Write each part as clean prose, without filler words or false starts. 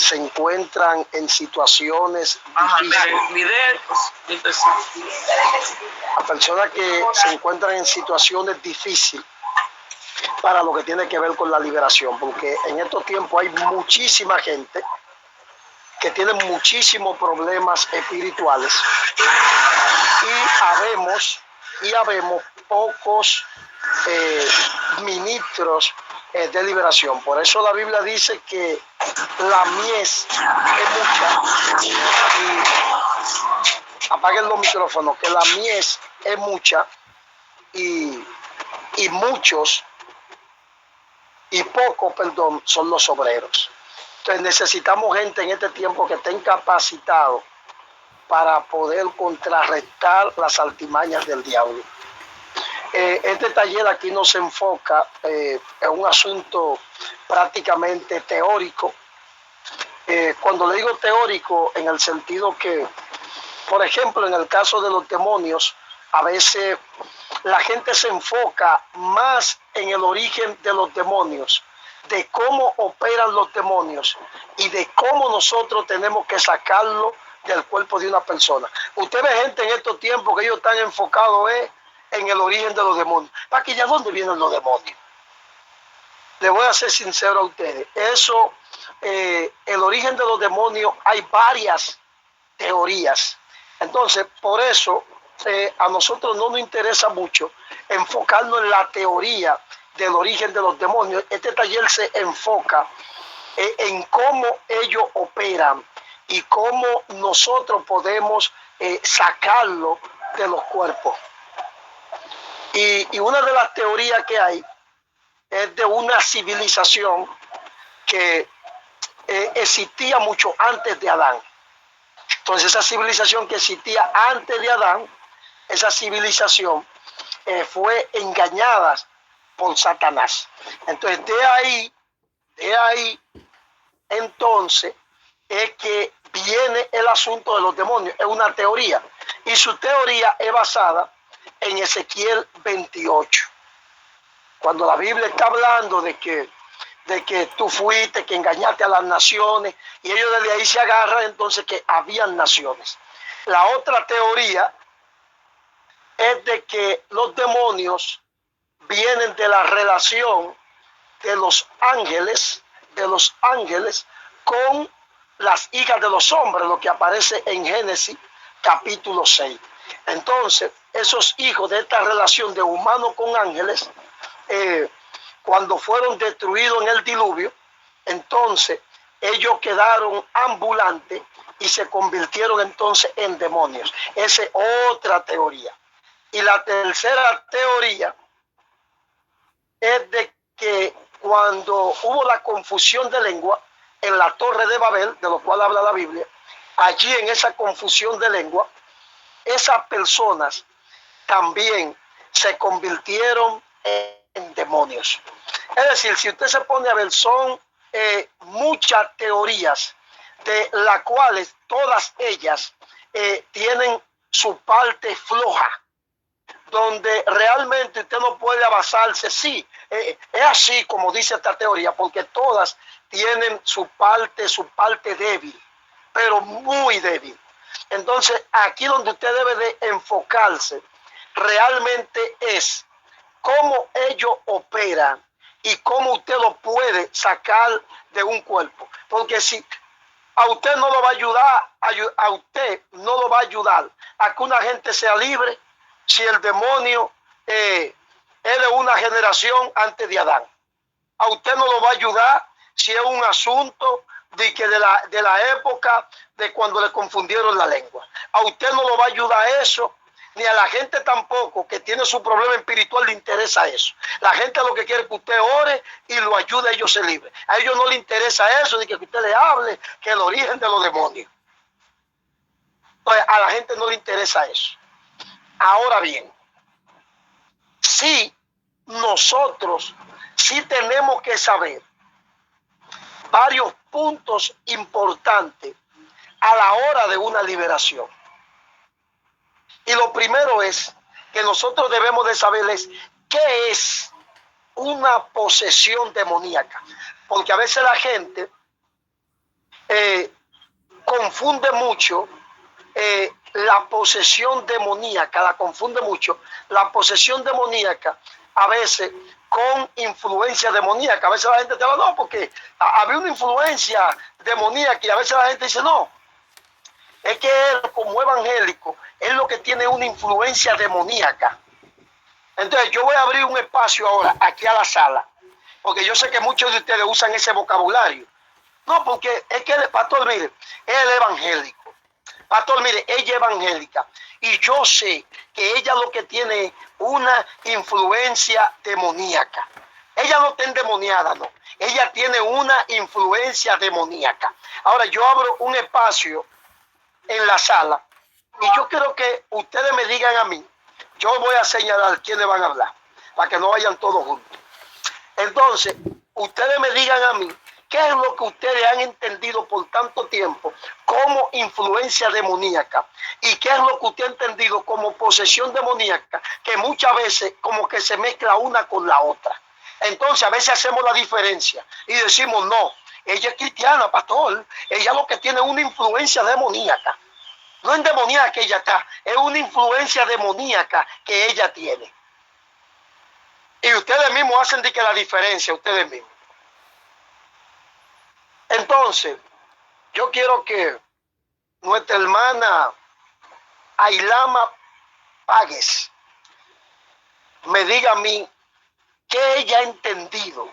se encuentran en situaciones difíciles. A personas que se encuentran en situaciones difíciles para lo que tiene que ver con la liberación, porque en estos tiempos hay muchísima gente que tiene muchísimos problemas espirituales y habemos pocos ministros de liberación. Por eso la Biblia dice que la mies es mucha, y apaguen los micrófonos, que la mies es mucha y muchos y pocos, son los obreros. Entonces necesitamos gente en este tiempo que estén capacitados para poder contrarrestar las artimañas del diablo. Este taller aquí no se enfoca en un asunto prácticamente teórico. Cuando le digo teórico, en el sentido que, por ejemplo, en el caso de los demonios, a veces la gente se enfoca más en el origen de los demonios, de cómo operan los demonios y de cómo nosotros tenemos que sacarlo del cuerpo de una persona. Usted ve gente en estos tiempos que ellos están enfocados en el origen de los demonios. ¿Para qué? ¿De dónde vienen los demonios? Le voy a ser sincero a ustedes. Eso, el origen de los demonios, hay varias teorías. Entonces, por eso, a nosotros no nos interesa mucho enfocarnos en la teoría del origen de los demonios. Este taller se enfoca en cómo ellos operan y cómo nosotros podemos sacarlo de los cuerpos. Y una de las teorías que hay es de una civilización que existía mucho antes de Adán. Entonces esa civilización que existía antes de Adán, esa civilización fue engañada por Satanás. Entonces de ahí, entonces es que viene el asunto de los demonios. Es una teoría y su teoría es basada en Ezequiel 28. Cuando la Biblia está hablando de que tú fuiste, que engañaste a las naciones, y ellos desde ahí se agarran entonces que habían naciones. La otra teoría es de que los demonios vienen de la relación de los ángeles con las hijas de los hombres, lo que aparece en Génesis capítulo 6. Entonces, esos hijos de esta relación de humanos con ángeles, cuando fueron destruidos en el diluvio, entonces ellos quedaron ambulantes y se convirtieron entonces en demonios. Esa es otra teoría. Y la tercera teoría es de que cuando hubo la confusión de lengua en la Torre de Babel, de lo cual habla la Biblia, allí en esa confusión de lengua, esas personas también se convirtieron en demonios. Es decir, si usted se pone a ver, son muchas teorías, de las cuales todas ellas tienen su parte floja, donde realmente usted no puede basarse. Sí, es así como dice esta teoría, porque todas tienen su parte débil, pero muy débil. Entonces, aquí donde usted debe de enfocarse realmente es cómo ellos operan y cómo usted lo puede sacar de un cuerpo. Porque si a usted no lo va a ayudar, a usted no lo va a ayudar a que una gente sea libre, si el demonio es de una generación antes de Adán. A usted no lo va a ayudar si es un asunto de la época de cuando le confundieron la lengua. A usted no lo va a ayudar eso, ni a la gente tampoco que tiene su problema espiritual le interesa eso. La gente lo que quiere es que usted ore y lo ayude a ellos ser libres. A ellos no les interesa eso, ni que usted le hable, que el origen de los demonios. Entonces, a la gente no le interesa eso. Ahora bien, sí, nosotros sí tenemos que saber varios puntos importantes a la hora de una liberación. Y lo primero es que nosotros debemos de saber qué es una posesión demoníaca. Porque a veces la gente confunde mucho la posesión demoníaca, la confunde mucho la posesión demoníaca a veces con influencia demoníaca. A veces la gente te va, no, porque había una influencia demoníaca, y a veces la gente dice, no, es que él como evangélico, es lo que tiene una influencia demoníaca. Entonces yo voy a abrir un espacio ahora aquí a la sala, porque yo sé que muchos de ustedes usan ese vocabulario. No, porque es que el pastor, mire, él es evangélico. Pastor, mire, ella es evangélica. Y yo sé que ella lo que tiene es una influencia demoníaca. Ella no está endemoniada, no. Ella tiene una influencia demoníaca. Ahora yo abro un espacio en la sala y yo quiero que ustedes me digan a mí. Yo voy a señalar quiénes van a hablar, para que no vayan todos juntos. Entonces, ustedes me digan a mí, ¿qué es lo que ustedes han entendido por tanto tiempo como influencia demoníaca? ¿Y qué es lo que usted ha entendido como posesión demoníaca? Que muchas veces como que se mezcla una con la otra. Entonces, a veces hacemos la diferencia y decimos, no, ella es cristiana, pastor. Ella lo que tiene es una influencia demoníaca. No es demoníaca que ella está, es una influencia demoníaca que ella tiene. Y ustedes mismos hacen de que la diferencia, ustedes mismos. Entonces, yo quiero que nuestra hermana Ailama Páguez me diga a mí qué ella ha entendido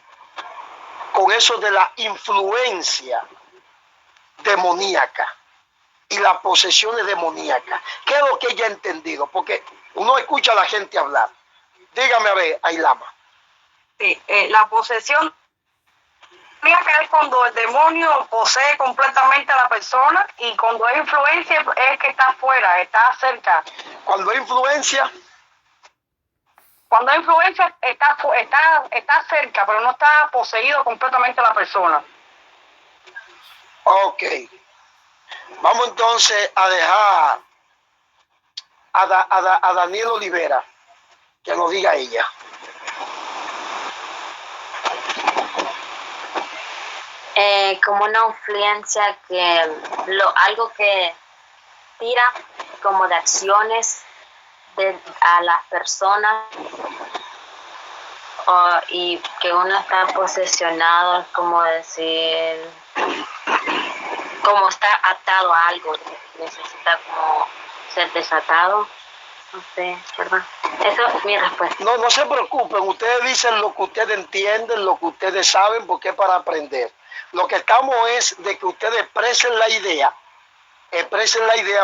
con eso de la influencia demoníaca y las posesiones demoníacas. ¿Qué es lo que ella ha entendido? Porque uno escucha a la gente hablar. Dígame a ver, Ailama. Sí, la posesión demoníaca es cuando el demonio posee completamente a la persona, y cuando hay influencia es que está afuera, está cerca. Cuando hay influencia, está cerca, pero no está poseído completamente la persona. ok. Vamos entonces a dejar a Daniel Olivera que nos diga ella. Como una influencia algo que tira como de acciones a las personas, y que uno está posesionado, como decir, como está atado a algo, necesita como ser desatado. No sé, ¿verdad? Eso es mi respuesta. No se preocupen, ustedes dicen lo que ustedes entienden, lo que ustedes saben, porque es para aprender. Lo que estamos es de que ustedes expresen la idea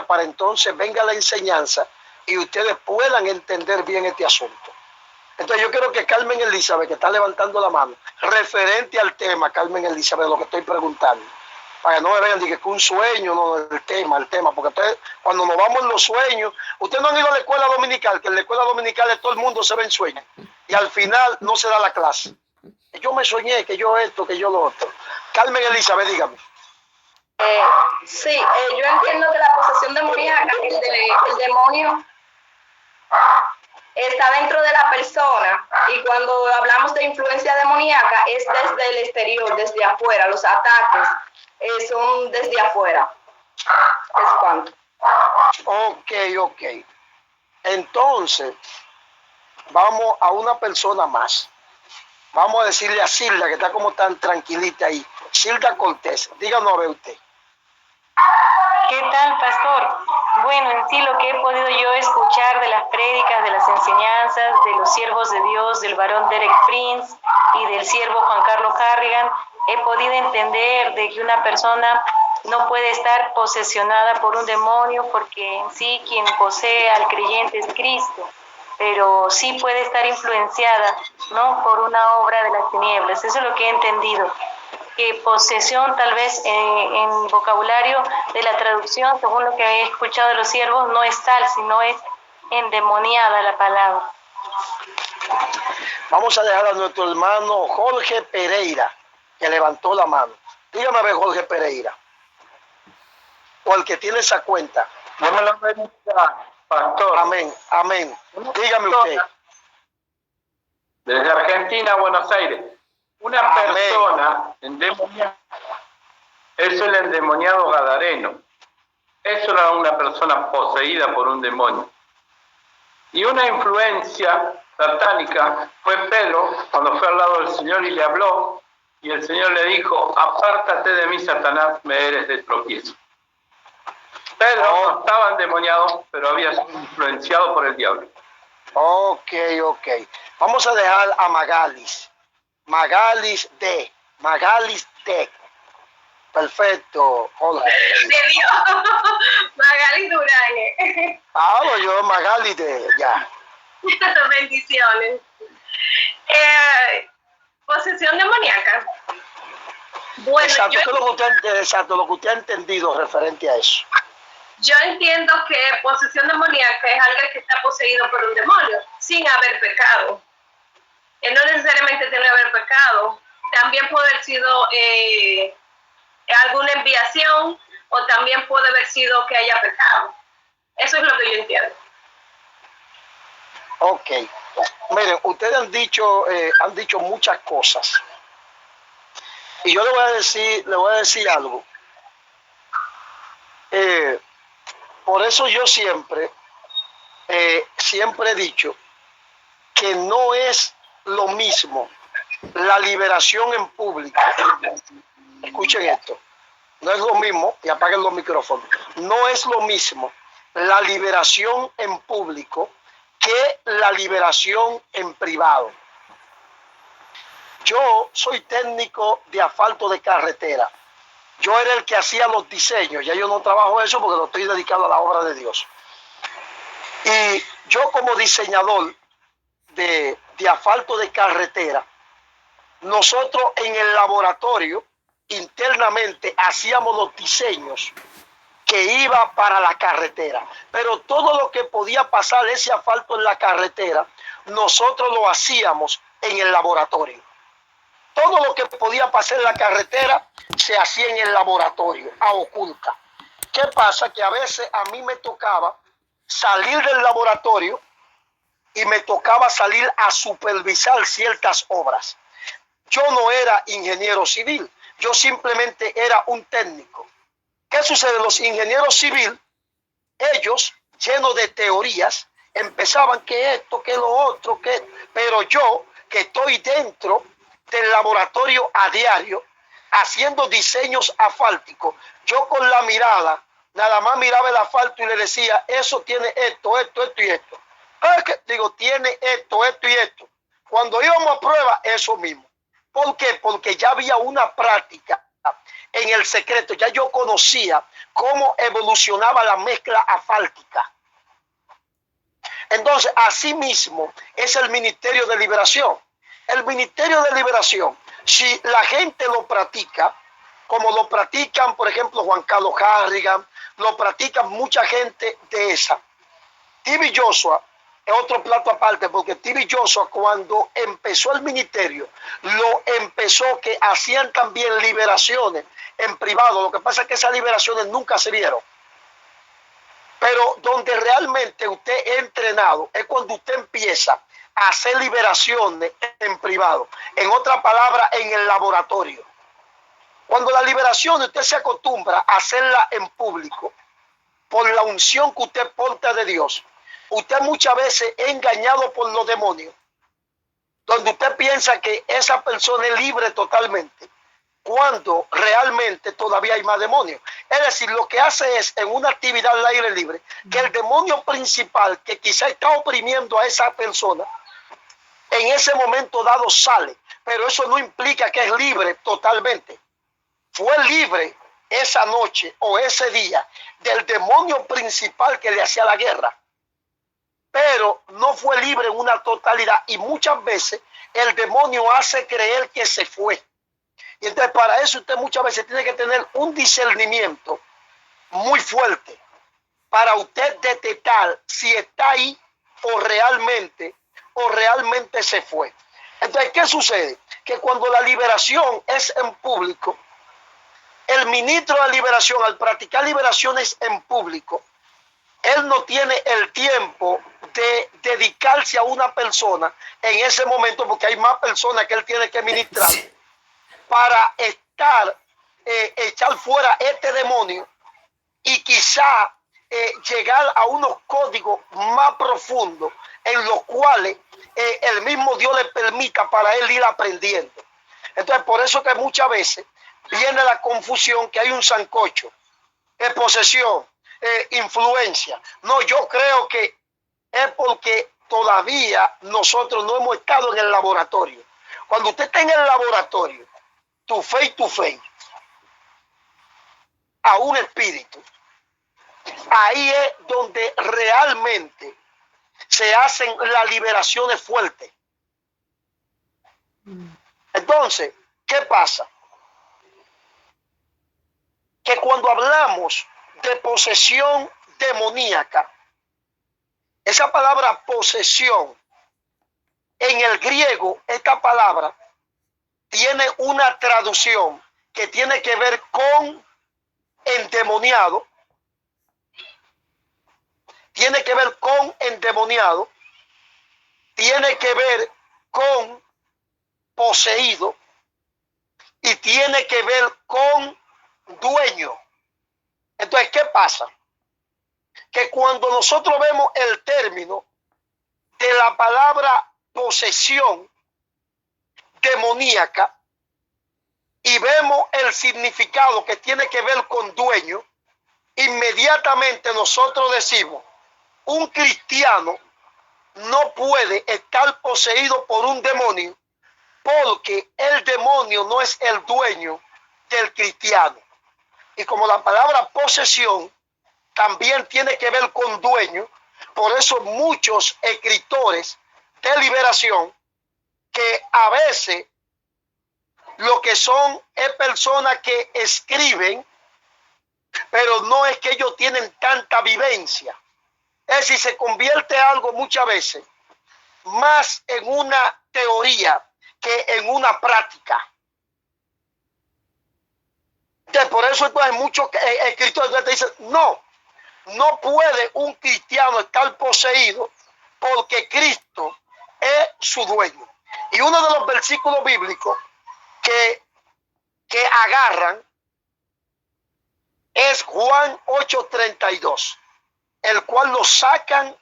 para entonces venga la enseñanza y ustedes puedan entender bien este asunto. Entonces yo quiero que Carmen Elizabeth, que está levantando la mano, referente al tema, Carmen Elizabeth, lo que estoy preguntando, para que no me vean que es un sueño, no, el tema, porque ustedes, cuando nos vamos en los sueños, ustedes no han ido a la escuela dominical, que en la escuela dominical todo el mundo se ve en sueños, y al final no se da la clase. Yo me soñé, que yo esto, que yo lo otro. Carmen Elizabeth, dígame. Sí, yo entiendo que la posesión demoníaca, el demonio está dentro de la persona, y cuando hablamos de influencia demoníaca es desde el exterior, desde afuera. Los ataques son desde afuera. Es cuanto. Ok. Entonces, vamos a una persona más. Vamos a decirle a Silda, que está como tan tranquilita ahí. Silda Cortés, díganos a ver usted. ¿Qué tal, pastor? Bueno, en sí lo que he podido yo escuchar de las prédicas, de las enseñanzas, de los siervos de Dios, del varón Derek Prince y del siervo Juan Carlos Harrigan, he podido entender de que una persona no puede estar posesionada por un demonio, porque en sí quien posee al creyente es Cristo, pero sí puede estar influenciada, ¿no?, por una obra de las tinieblas. Eso es lo que he entendido. Que posesión, tal vez en vocabulario de la traducción, según lo que he escuchado de los siervos, no es tal, sino es endemoniada la palabra. Vamos a dejar a nuestro hermano Jorge Pereira, que levantó la mano. Dígame a ver, Jorge Pereira, o el que tiene esa cuenta. Dios me lo bendiga, pastor. Amén. Dígame usted. Desde Argentina a Buenos Aires. Una persona endemoniada es el endemoniado gadareno. Eso era una persona poseída por un demonio. Y una influencia satánica fue Pedro cuando fue al lado del Señor y le habló, y el Señor le dijo: apártate de mí, Satanás, me eres de tropiezo. Pedro no estaba endemoniado, pero había sido influenciado por el diablo. Ok. Vamos a dejar a Magalis. Magalis D. Perfecto, Jorge. De Dios. Magali Durán. Hablo yo, Magalis D. Ya. Bendiciones. Posesión demoníaca. Bueno, Exacto, lo que usted ha entendido referente a eso. yo entiendo que posesión demoníaca es alguien que está poseído por un demonio sin haber pecado. Él no necesariamente tiene que haber pecado. También puede haber sido alguna enviación, o también puede haber sido que haya pecado. Eso es lo que yo entiendo. Ok. Miren, ustedes han dicho muchas cosas. Y yo le voy a decir algo. Por eso yo siempre he dicho que no es lo mismo la liberación en público. Escuchen esto. No es lo mismo, y apaguen los micrófonos. No es lo mismo la liberación en público que la liberación en privado. Yo soy técnico de asfalto de carretera. Yo era el que hacía los diseños. Ya yo no trabajo eso porque lo estoy dedicado a la obra de Dios. Y yo, como diseñador de asfalto de carretera, nosotros en el laboratorio internamente hacíamos los diseños que iba para la carretera, pero todo lo que podía pasar ese asfalto en la carretera, nosotros lo hacíamos en el laboratorio. Todo lo que podía pasar en la carretera se hacía en el laboratorio, a oculta. ¿Qué pasa? Que a veces a mí me tocaba salir del laboratorio y me tocaba salir a supervisar ciertas obras. Yo no era ingeniero civil, yo simplemente era un técnico. ¿Qué sucede? Los ingenieros civiles, ellos, llenos de teorías, empezaban que esto, que lo otro, pero yo, que estoy dentro del laboratorio a diario, haciendo diseños asfálticos, yo con la mirada, nada más miraba el asfalto y le decía: eso tiene esto y esto. Digo, tiene esto y esto. Cuando íbamos a prueba, eso mismo. ¿Por qué? Porque ya había una práctica en el secreto, ya yo conocía cómo evolucionaba la mezcla asfáltica. Entonces, así mismo es el Ministerio de Liberación. El Ministerio de Liberación, si la gente lo practica, como lo practican, por ejemplo, Juan Carlos Harrigan, lo practican mucha gente de esa. T.B. Joshua es otro plato aparte, porque T.B. Joshua, cuando empezó el ministerio, lo empezó que hacían también liberaciones en privado. Lo que pasa es que esas liberaciones nunca se vieron. Pero donde realmente usted es entrenado es cuando usted empieza a hacer liberaciones en privado. En otra palabra, en el laboratorio. Cuando la liberación usted se acostumbra a hacerla en público, por la unción que usted porta de Dios, usted muchas veces es engañado por los demonios, donde usted piensa que esa persona es libre totalmente, cuando realmente todavía hay más demonios. Es decir, lo que hace es, en una actividad al aire libre, que el demonio principal que quizá está oprimiendo a esa persona, en ese momento dado sale, pero eso no implica que es libre totalmente. Fue libre esa noche o ese día del demonio principal que le hacía la guerra, pero no fue libre en una totalidad, y muchas veces el demonio hace creer que se fue. Y entonces para eso usted muchas veces tiene que tener un discernimiento muy fuerte para usted detectar si está ahí o realmente se fue. Entonces, ¿qué sucede? Que cuando la liberación es en público, el ministro de liberación, al practicar liberaciones en público, él no tiene el tiempo de dedicarse a una persona en ese momento, porque hay más personas que él tiene que ministrar para echar fuera este demonio y quizá llegar a unos códigos más profundos en los cuales el mismo Dios le permita para él ir aprendiendo. Entonces, por eso que muchas veces viene la confusión, que hay un sancocho, posesión, influencia. No, yo creo que es porque todavía nosotros no hemos estado en el laboratorio. Cuando usted está en el laboratorio, tu fe, a un espíritu, ahí es donde realmente se hacen las liberaciones fuertes. Entonces, ¿qué pasa? Que cuando hablamos de posesión demoníaca, esa palabra posesión, en el griego, esta palabra tiene una traducción que tiene que ver con endemoniado, tiene que ver con endemoniado, tiene que ver con poseído y tiene que ver con dueño. Entonces, ¿qué pasa? Que cuando nosotros vemos el término de la palabra posesión demoníaca y vemos el significado que tiene que ver con dueño, inmediatamente nosotros decimos, un cristiano no puede estar poseído por un demonio porque el demonio no es el dueño del cristiano. Y como la palabra posesión también tiene que ver con dueño, por eso muchos escritores de liberación que a veces lo que son es personas que escriben, pero no es que ellos tienen tanta vivencia. Es decir, se convierte algo muchas veces más en una teoría que en una práctica. Entonces, por eso hay muchos escritores que te dicen, no puede un cristiano estar poseído porque Cristo es su dueño. Y uno de los versículos bíblicos que agarran es Juan 8:32, el cual lo sacan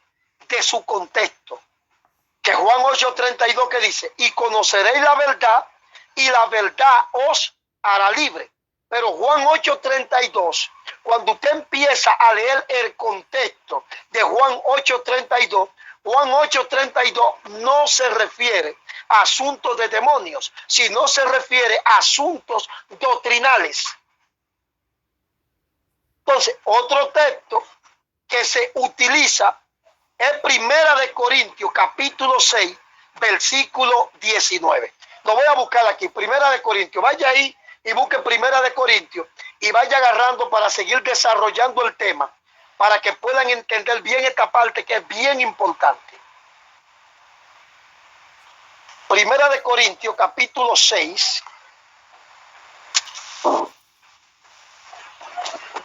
de su contexto. Que Juan 8:32 que dice, y conoceréis la verdad y la verdad os hará libre. Pero Juan 8:32, cuando usted empieza a leer el contexto de Juan 8:32, Juan 8:32 no se refiere a asuntos de demonios, sino se refiere a asuntos doctrinales. Entonces, otro texto que se utiliza es Primera de Corintios, capítulo 6, versículo 19. Lo voy a buscar aquí, Primera de Corintios. Vaya ahí y busque Primera de Corintios y vaya agarrando para seguir desarrollando el tema, para que puedan entender bien esta parte que es bien importante. Primera de Corintios, capítulo 6,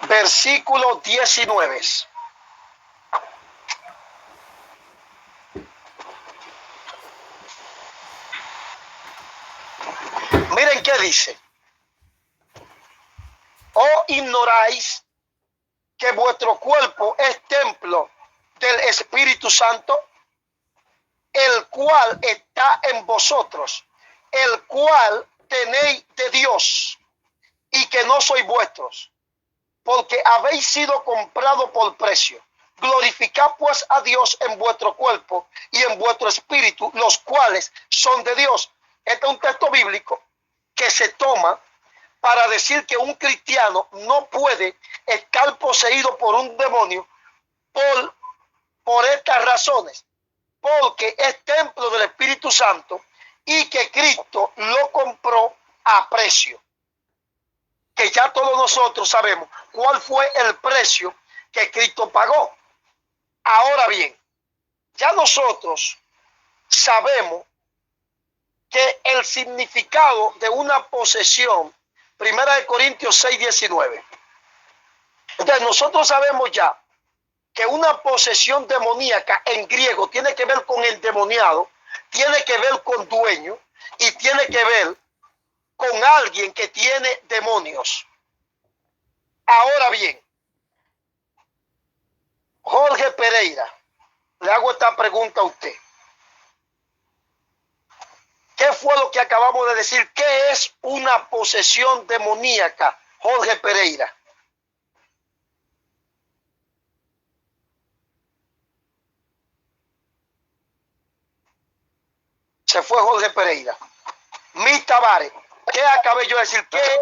versículo 19. Miren qué dice. ¿O ignoráis que vuestro cuerpo es templo del Espíritu Santo, el cual está en vosotros, el cual tenéis de Dios, y que no sois vuestros, porque habéis sido comprados por precio? Glorificad pues a Dios en vuestro cuerpo y en vuestro espíritu, los cuales son de Dios. Este es un texto bíblico que se toma para decir que un cristiano no puede estar poseído por un demonio por estas razones, porque es templo del Espíritu Santo y que Cristo lo compró a precio. Que ya todos nosotros sabemos cuál fue el precio que Cristo pagó. Ahora bien, ya nosotros sabemos que el significado de una posesión, Primera de Corintios 6, 19. Entonces nosotros sabemos ya que una posesión demoníaca en griego tiene que ver con endemoniado, tiene que ver con dueño y tiene que ver con alguien que tiene demonios. Ahora bien, esta pregunta a usted. ¿Qué fue lo que acabamos de decir? ¿Qué es una posesión demoníaca, Jorge Pereira? Se fue Jorge Pereira. Mis Tavares, ¿qué acabé yo de decir? ¿Qué es?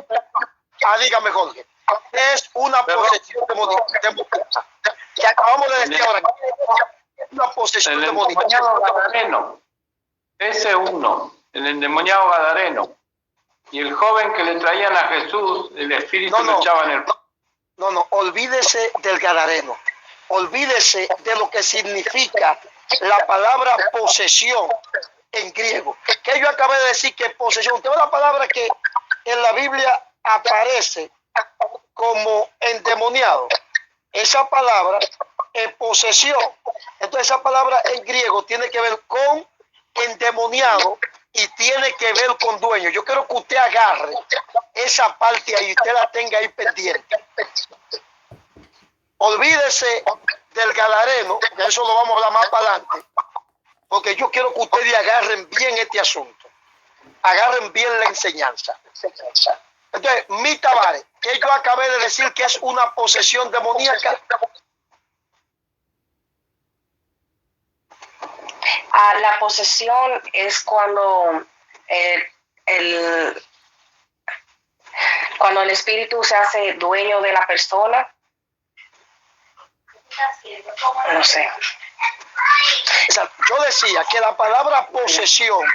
Dígame, Jorge. ¿Qué es una posesión demoníaca? Que acabamos de decir ahora. ¿Qué es una posesión demoníaca? El endemoniado gadareno. Ese uno, el endemoniado gadareno. Y el joven que le traían a Jesús, el espíritu lo echaba en el... No, olvídese del gadareno. Olvídese de lo que significa la palabra posesión en griego. Que yo acabé de decir que posesión. Usted ve la palabra que en la Biblia aparece como endemoniado. Esa palabra es posesión. Entonces esa palabra en griego tiene que ver con endemoniado y tiene que ver con dueño. Yo quiero que usted agarre esa parte ahí, usted la tenga ahí pendiente. Olvídese del gadareno, que eso lo vamos a hablar más para adelante, porque yo quiero que ustedes agarren bien este asunto, agarren bien la enseñanza. Entonces, mi Tavares, que yo acabé de decir que es una posesión demoníaca. La posesión es cuando cuando el espíritu se hace dueño de la persona. No sé. Yo decía que la palabra posesión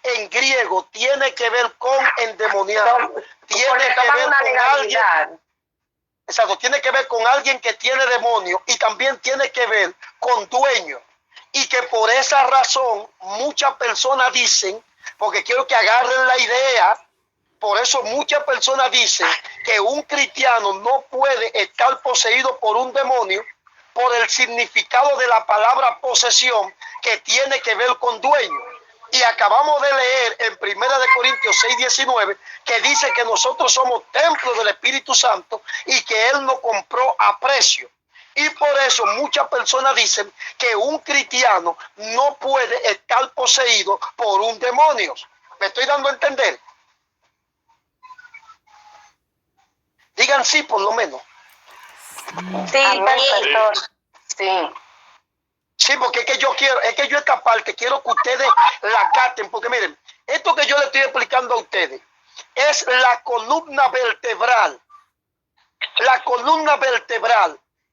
en griego tiene que ver con endemoniado. Tiene que ver con alguien. Exacto, tiene que ver con alguien que tiene demonio y también tiene que ver con dueño. Y que por esa razón muchas personas dicen, porque quiero que agarren la idea, por eso muchas personas dicen que un cristiano no puede estar poseído por un demonio por el significado de la palabra posesión que tiene que ver con dueño. Y acabamos de leer en 1 Corintios 6:19 que dice que nosotros somos templos del Espíritu Santo y que Él nos compró a precio. Y por eso muchas personas dicen que un cristiano no puede estar poseído por un demonio. ¿Me estoy dando a entender? Digan sí, por lo menos. Sí, pastor. Sí. Sí, porque es que yo quiero, es que yo esta parte quiero que ustedes la capten, porque miren, esto que yo le estoy explicando a ustedes es la columna vertebral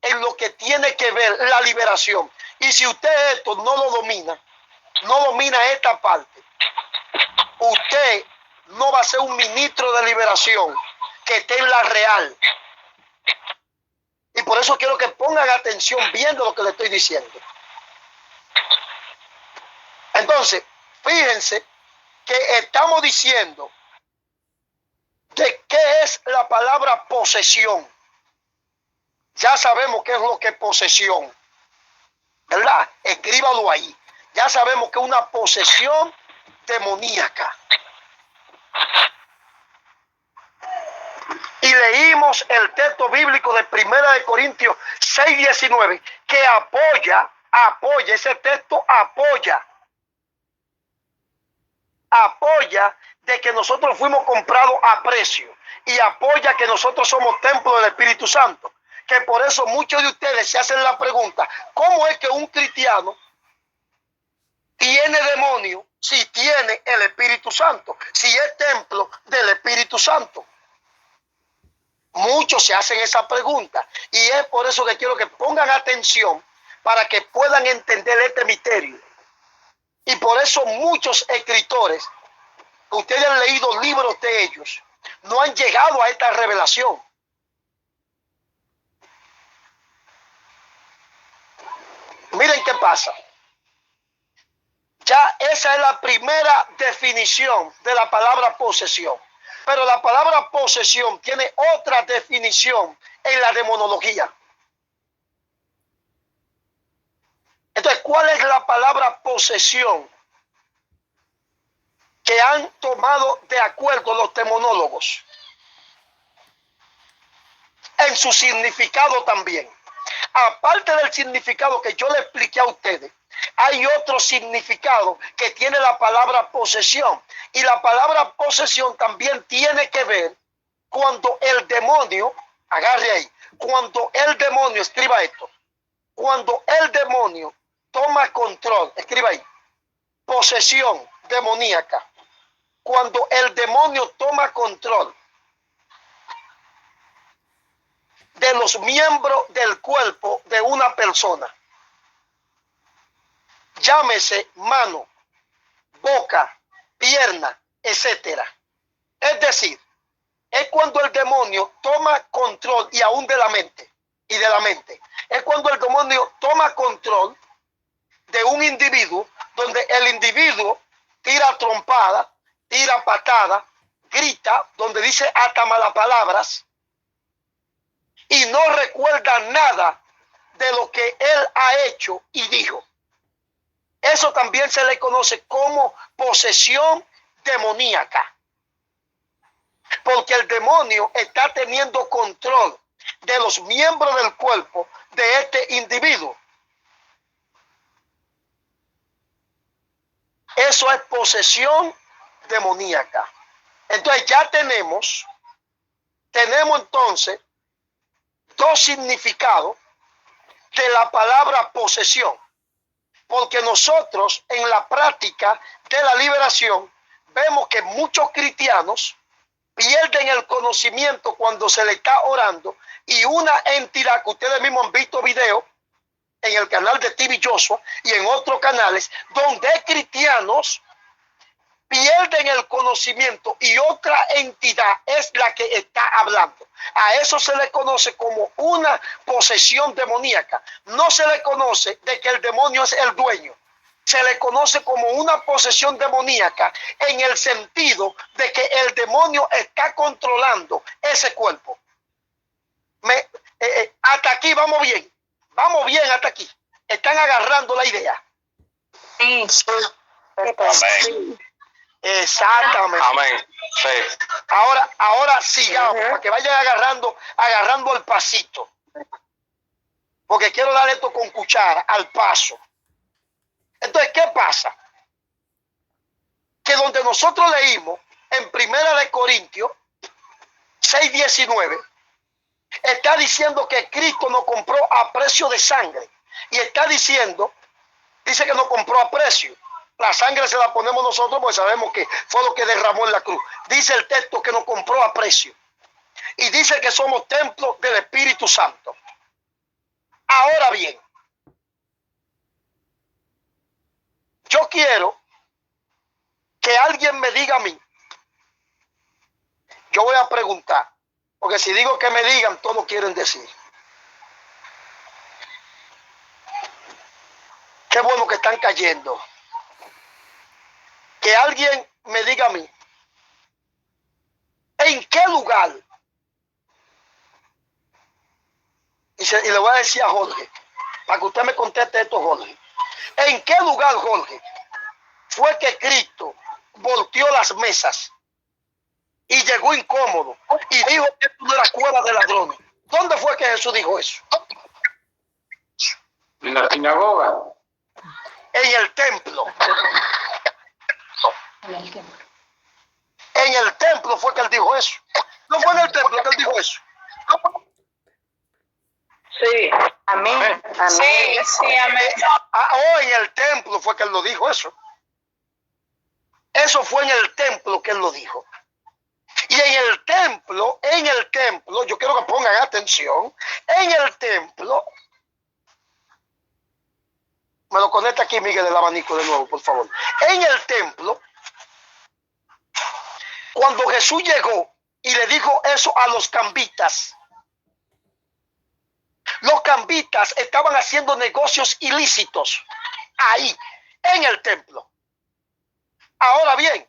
en lo que tiene que ver la liberación. Y si usted esto no lo domina, no domina esta parte, usted no va a ser un ministro de liberación que esté en la real. Y por eso quiero que pongan atención viendo lo que le estoy diciendo. Entonces, fíjense que estamos diciendo de qué es la palabra posesión. Ya sabemos qué es lo que es posesión, ¿verdad? Escríbalo ahí. Ya sabemos que es una posesión demoníaca. Y leímos el texto bíblico de 1 Corintios 6:19 que apoya, ese texto apoya de que nosotros fuimos comprados a precio y apoya que nosotros somos templo del Espíritu Santo. Que por eso muchos de ustedes se hacen la pregunta, ¿cómo es que un cristiano tiene demonio si tiene el Espíritu Santo? Si es templo del Espíritu Santo. Muchos se hacen esa pregunta y es por eso que quiero que pongan atención para que puedan entender este misterio. Y por eso muchos escritores, que ustedes han leído libros de ellos, no han llegado a esta revelación. Miren qué pasa. Ya esa es la primera definición de la palabra posesión. Pero la palabra posesión tiene otra definición en la demonología. Entonces, ¿cuál es la palabra posesión que han tomado de acuerdo los demonólogos? En su significado también. Aparte del significado que yo le expliqué a ustedes, hay otro significado que tiene la palabra posesión. Y la palabra posesión también tiene que ver cuando el demonio, agarre ahí, cuando el demonio, escriba esto, cuando el demonio toma control, escriba ahí, posesión demoníaca. Cuando el demonio toma control de los miembros del cuerpo de una persona, llámese mano, boca, pierna, etcétera. Es decir, es cuando el demonio toma control y aún de la mente, y de la mente. Es cuando el demonio toma control de un individuo, donde el individuo tira trompada, tira patada, grita, donde dice hasta malas palabras, y no recuerda nada de lo que él ha hecho y dijo. Eso también se le conoce como posesión demoníaca. Porque el demonio está teniendo control de los miembros del cuerpo de este individuo. Eso es posesión demoníaca. Entonces ya tenemos entonces dos significados de la palabra posesión. Porque nosotros en la práctica de la liberación vemos que muchos cristianos pierden el conocimiento cuando se le está orando, y una entidad que ustedes mismos han visto video en el canal de TV Joshua y en otros canales, donde cristianos pierden el conocimiento y otra entidad es la que está hablando. A eso se le conoce como una posesión demoníaca. No se le conoce de que el demonio es el dueño. Se le conoce como una posesión demoníaca en el sentido de que el demonio está controlando ese cuerpo. Hasta aquí vamos bien. Vamos bien hasta aquí. Están agarrando la idea. Sí. Amén. Exactamente. Amén. Sí. Ahora sigamos, para que vayan agarrando el pasito. Porque quiero dar esto con cuchara, al paso. Entonces, ¿qué pasa? Que donde nosotros leímos en 1 Corintios 6:19, está diciendo que Cristo nos compró a precio de sangre. Y está diciendo, dice que nos compró a precio. La sangre se la ponemos nosotros porque sabemos que fue lo que derramó en la cruz. Dice el texto que nos compró a precio. Y dice que somos templos del Espíritu Santo. Ahora bien, yo quiero que alguien me diga a mí. Yo voy a preguntar, porque si digo que me digan, todos quieren decir. Qué bueno que están cayendo. Que alguien me diga a mí, ¿en qué lugar? Y le voy a decir a Jorge, para que usted me conteste esto, Jorge. ¿En qué lugar, Jorge, fue que Cristo volteó las mesas y llegó incómodo y dijo que esto no era cueva de ladrones? ¿Dónde fue que Jesús dijo eso? En la sinagoga. En el templo. En el templo fue que él dijo eso. No fue en el templo que él dijo eso. Sí. Amén. Amén. Sí, amén. En el templo fue que él lo dijo eso. Eso fue en el templo que él lo dijo. Y en el templo, yo quiero que pongan atención, en el templo, me lo conecta aquí Miguel del abanico de nuevo, por favor. En el templo, cuando Jesús llegó y le dijo eso a los cambitas, los cambitas estaban haciendo negocios ilícitos ahí, en el templo. Ahora bien,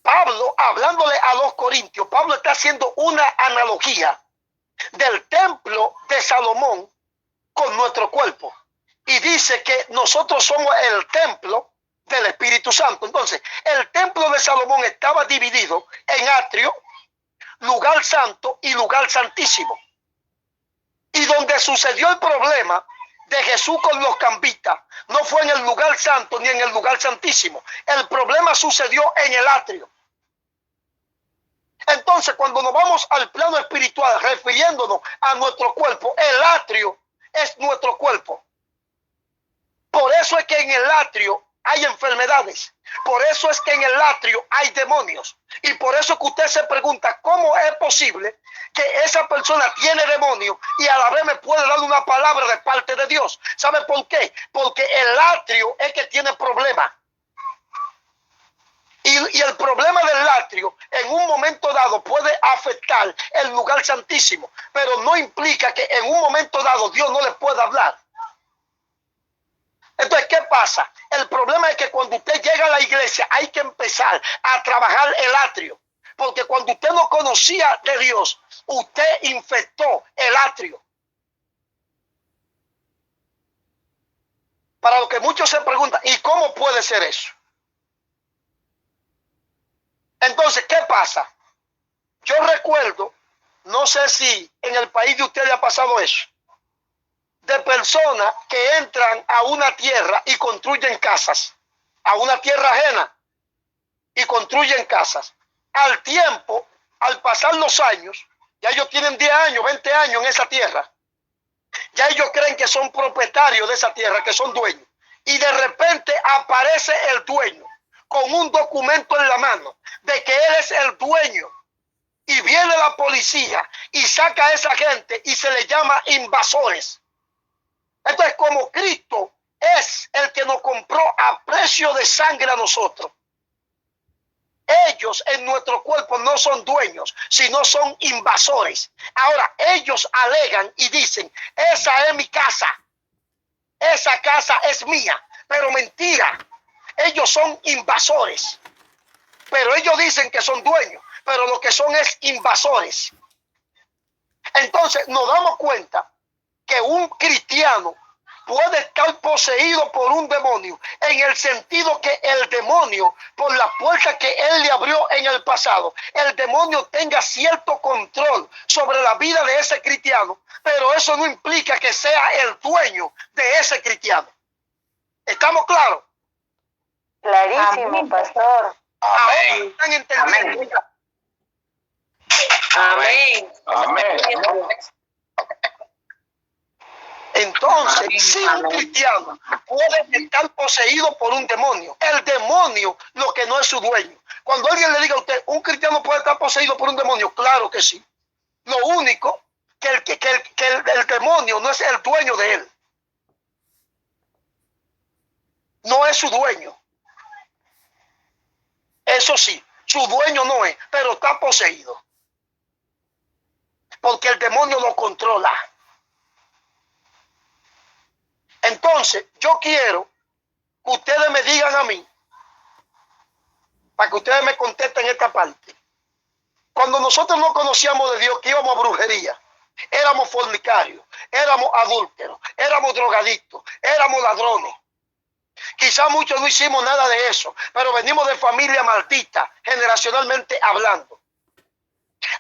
Pablo, hablándole a los corintios, Pablo está haciendo una analogía del templo de Salomón con nuestro cuerpo. Y dice que nosotros somos el templo del Espíritu Santo. Entonces, el templo de Salomón estaba dividido en atrio, lugar santo y lugar santísimo. Y donde sucedió el problema de Jesús con los cambistas no fue en el lugar santo ni en el lugar santísimo. El problema sucedió en el atrio. Entonces, cuando nos vamos al plano espiritual, refiriéndonos a nuestro cuerpo, el atrio es nuestro cuerpo. Por eso es que en el atrio hay enfermedades. Por eso es que en el atrio hay demonios. Y por eso que usted se pregunta, ¿cómo es posible que esa persona tiene demonios y a la vez me puede dar una palabra de parte de Dios? ¿Sabe por qué? Porque el atrio es que tiene problemas. Y el problema del atrio en un momento dado puede afectar el lugar santísimo, pero no implica que en un momento dado Dios no le pueda hablar. Entonces, ¿qué pasa? El problema es que cuando usted llega a la iglesia hay que empezar a trabajar el atrio, porque cuando usted no conocía de Dios, usted infectó el atrio. Para lo que muchos se preguntan, ¿y cómo puede ser eso? Entonces, ¿qué pasa? Yo recuerdo, no sé si en el país de ustedes ha pasado eso, de personas que entran a una tierra y construyen casas, a una tierra ajena y construyen casas. Al tiempo, al pasar los años, ya ellos tienen 10 años, 20 años en esa tierra, ya ellos creen que son propietarios de esa tierra, que son dueños, y de repente aparece el dueño con un documento en la mano de que él es el dueño, y viene la policía y saca a esa gente y se le llama invasores. Entonces, como Cristo es el que nos compró a precio de sangre a nosotros, ellos en nuestro cuerpo no son dueños, sino son invasores. Ahora, ellos alegan y dicen, esa es mi casa, esa casa es mía, pero mentira. Ellos son invasores, pero ellos dicen que son dueños, pero lo que son es invasores. Entonces nos damos cuenta que un cristiano puede estar poseído por un demonio, en el sentido que el demonio, por la puerta que él le abrió en el pasado, el demonio tenga cierto control sobre la vida de ese cristiano, pero eso no implica que sea el dueño de ese cristiano. ¿Estamos claros? Clarísimo, Amén. pastor. Amén. ¿Están entendiendo? Amén. Amén. Entonces, si un cristiano puede estar poseído por un demonio, el demonio lo que no es su dueño. Cuando alguien le diga a usted, un cristiano puede estar poseído por un demonio, claro que sí. Lo único que el demonio no es el dueño de él. No es su dueño. Eso sí, su dueño no es, pero está poseído. Porque el demonio lo controla. Entonces, yo quiero que ustedes me digan a mí, para que ustedes me contesten esta parte. Cuando nosotros no conocíamos de Dios, que íbamos a brujería, éramos fornicarios, éramos adúlteros, éramos drogadictos, éramos ladrones. Quizá muchos no hicimos nada de eso, pero venimos de familia maldita, generacionalmente hablando.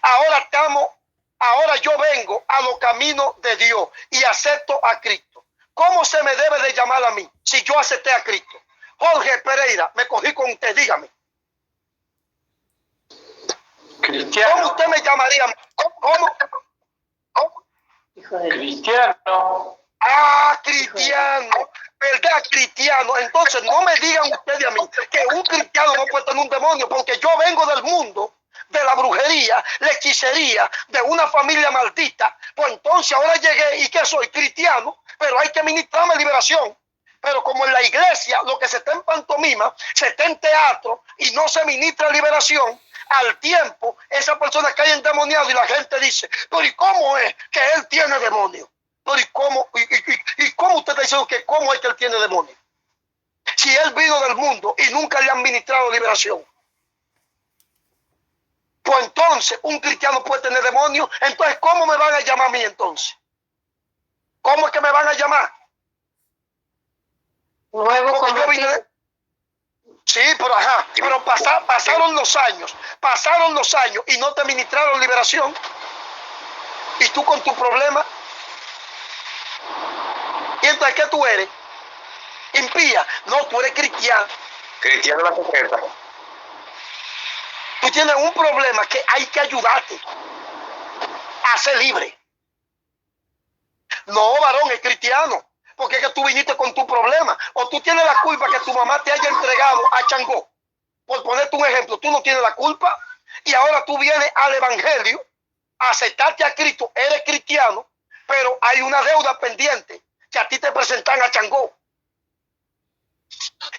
Ahora yo vengo a los caminos de Dios y acepto a Cristo. ¿Cómo se me debe de llamar a mí si yo acepté a Cristo? Jorge Pereira, me cogí con usted, dígame. Cristiano. ¿Cómo usted me llamaría? ¿Cómo? Cristiano. Ah, cristiano, ¿verdad? Cristiano. Entonces no me digan ustedes a mí que un cristiano no puede tener un demonio, porque yo vengo del mundo de la brujería, la hechicería, de una familia maldita. Pues entonces ahora llegué y que soy cristiano, pero hay que ministrarme liberación. Pero como en la iglesia lo que se está en pantomima, se está en teatro y no se ministra liberación, al tiempo esa persona cae endemoniado y la gente dice, pero ¿y cómo es que él tiene demonio? Pero ¿y cómo usted está diciendo que cómo es que él tiene demonio? Si él vino del mundo y nunca le han ministrado liberación. Pues entonces un cristiano puede tener demonio. Entonces, ¿cómo me van a llamar a mí entonces? ¿Cómo es que me van a llamar? Nuevo Porque yo vine Sí, pero pasaron los años y no te ministraron liberación. Y tú con tu problema. ¿Y entonces qué tú eres? Impía. No, tú eres cristiano. Cristiano la secreta. Tú tienes un problema que hay que ayudarte a ser libre. No, varón, es cristiano. Porque es que tú viniste con tu problema. O tú tienes la culpa que tu mamá te haya entregado a Changó. Por ponerte un ejemplo, tú no tienes la culpa. Y ahora tú vienes al evangelio, a aceptarte a Cristo, eres cristiano, pero hay una deuda pendiente que a ti te presentan a Changó.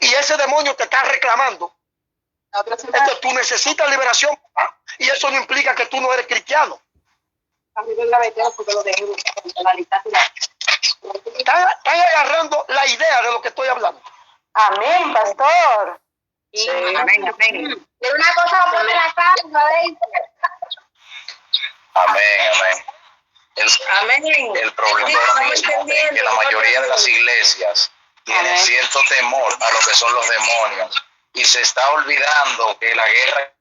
Y ese demonio te está reclamando. Entonces tú necesitas liberación, y eso no implica que tú no eres cristiano. Están agarrando la idea de lo que estoy hablando. Amén, pastor. Sí, amén, amén. De una cosa pone la carga, Amén, amén. Amén. El problema ahora mismo es que la mayoría de las iglesias tienen cierto temor a lo que son los demonios y se está olvidando que la guerra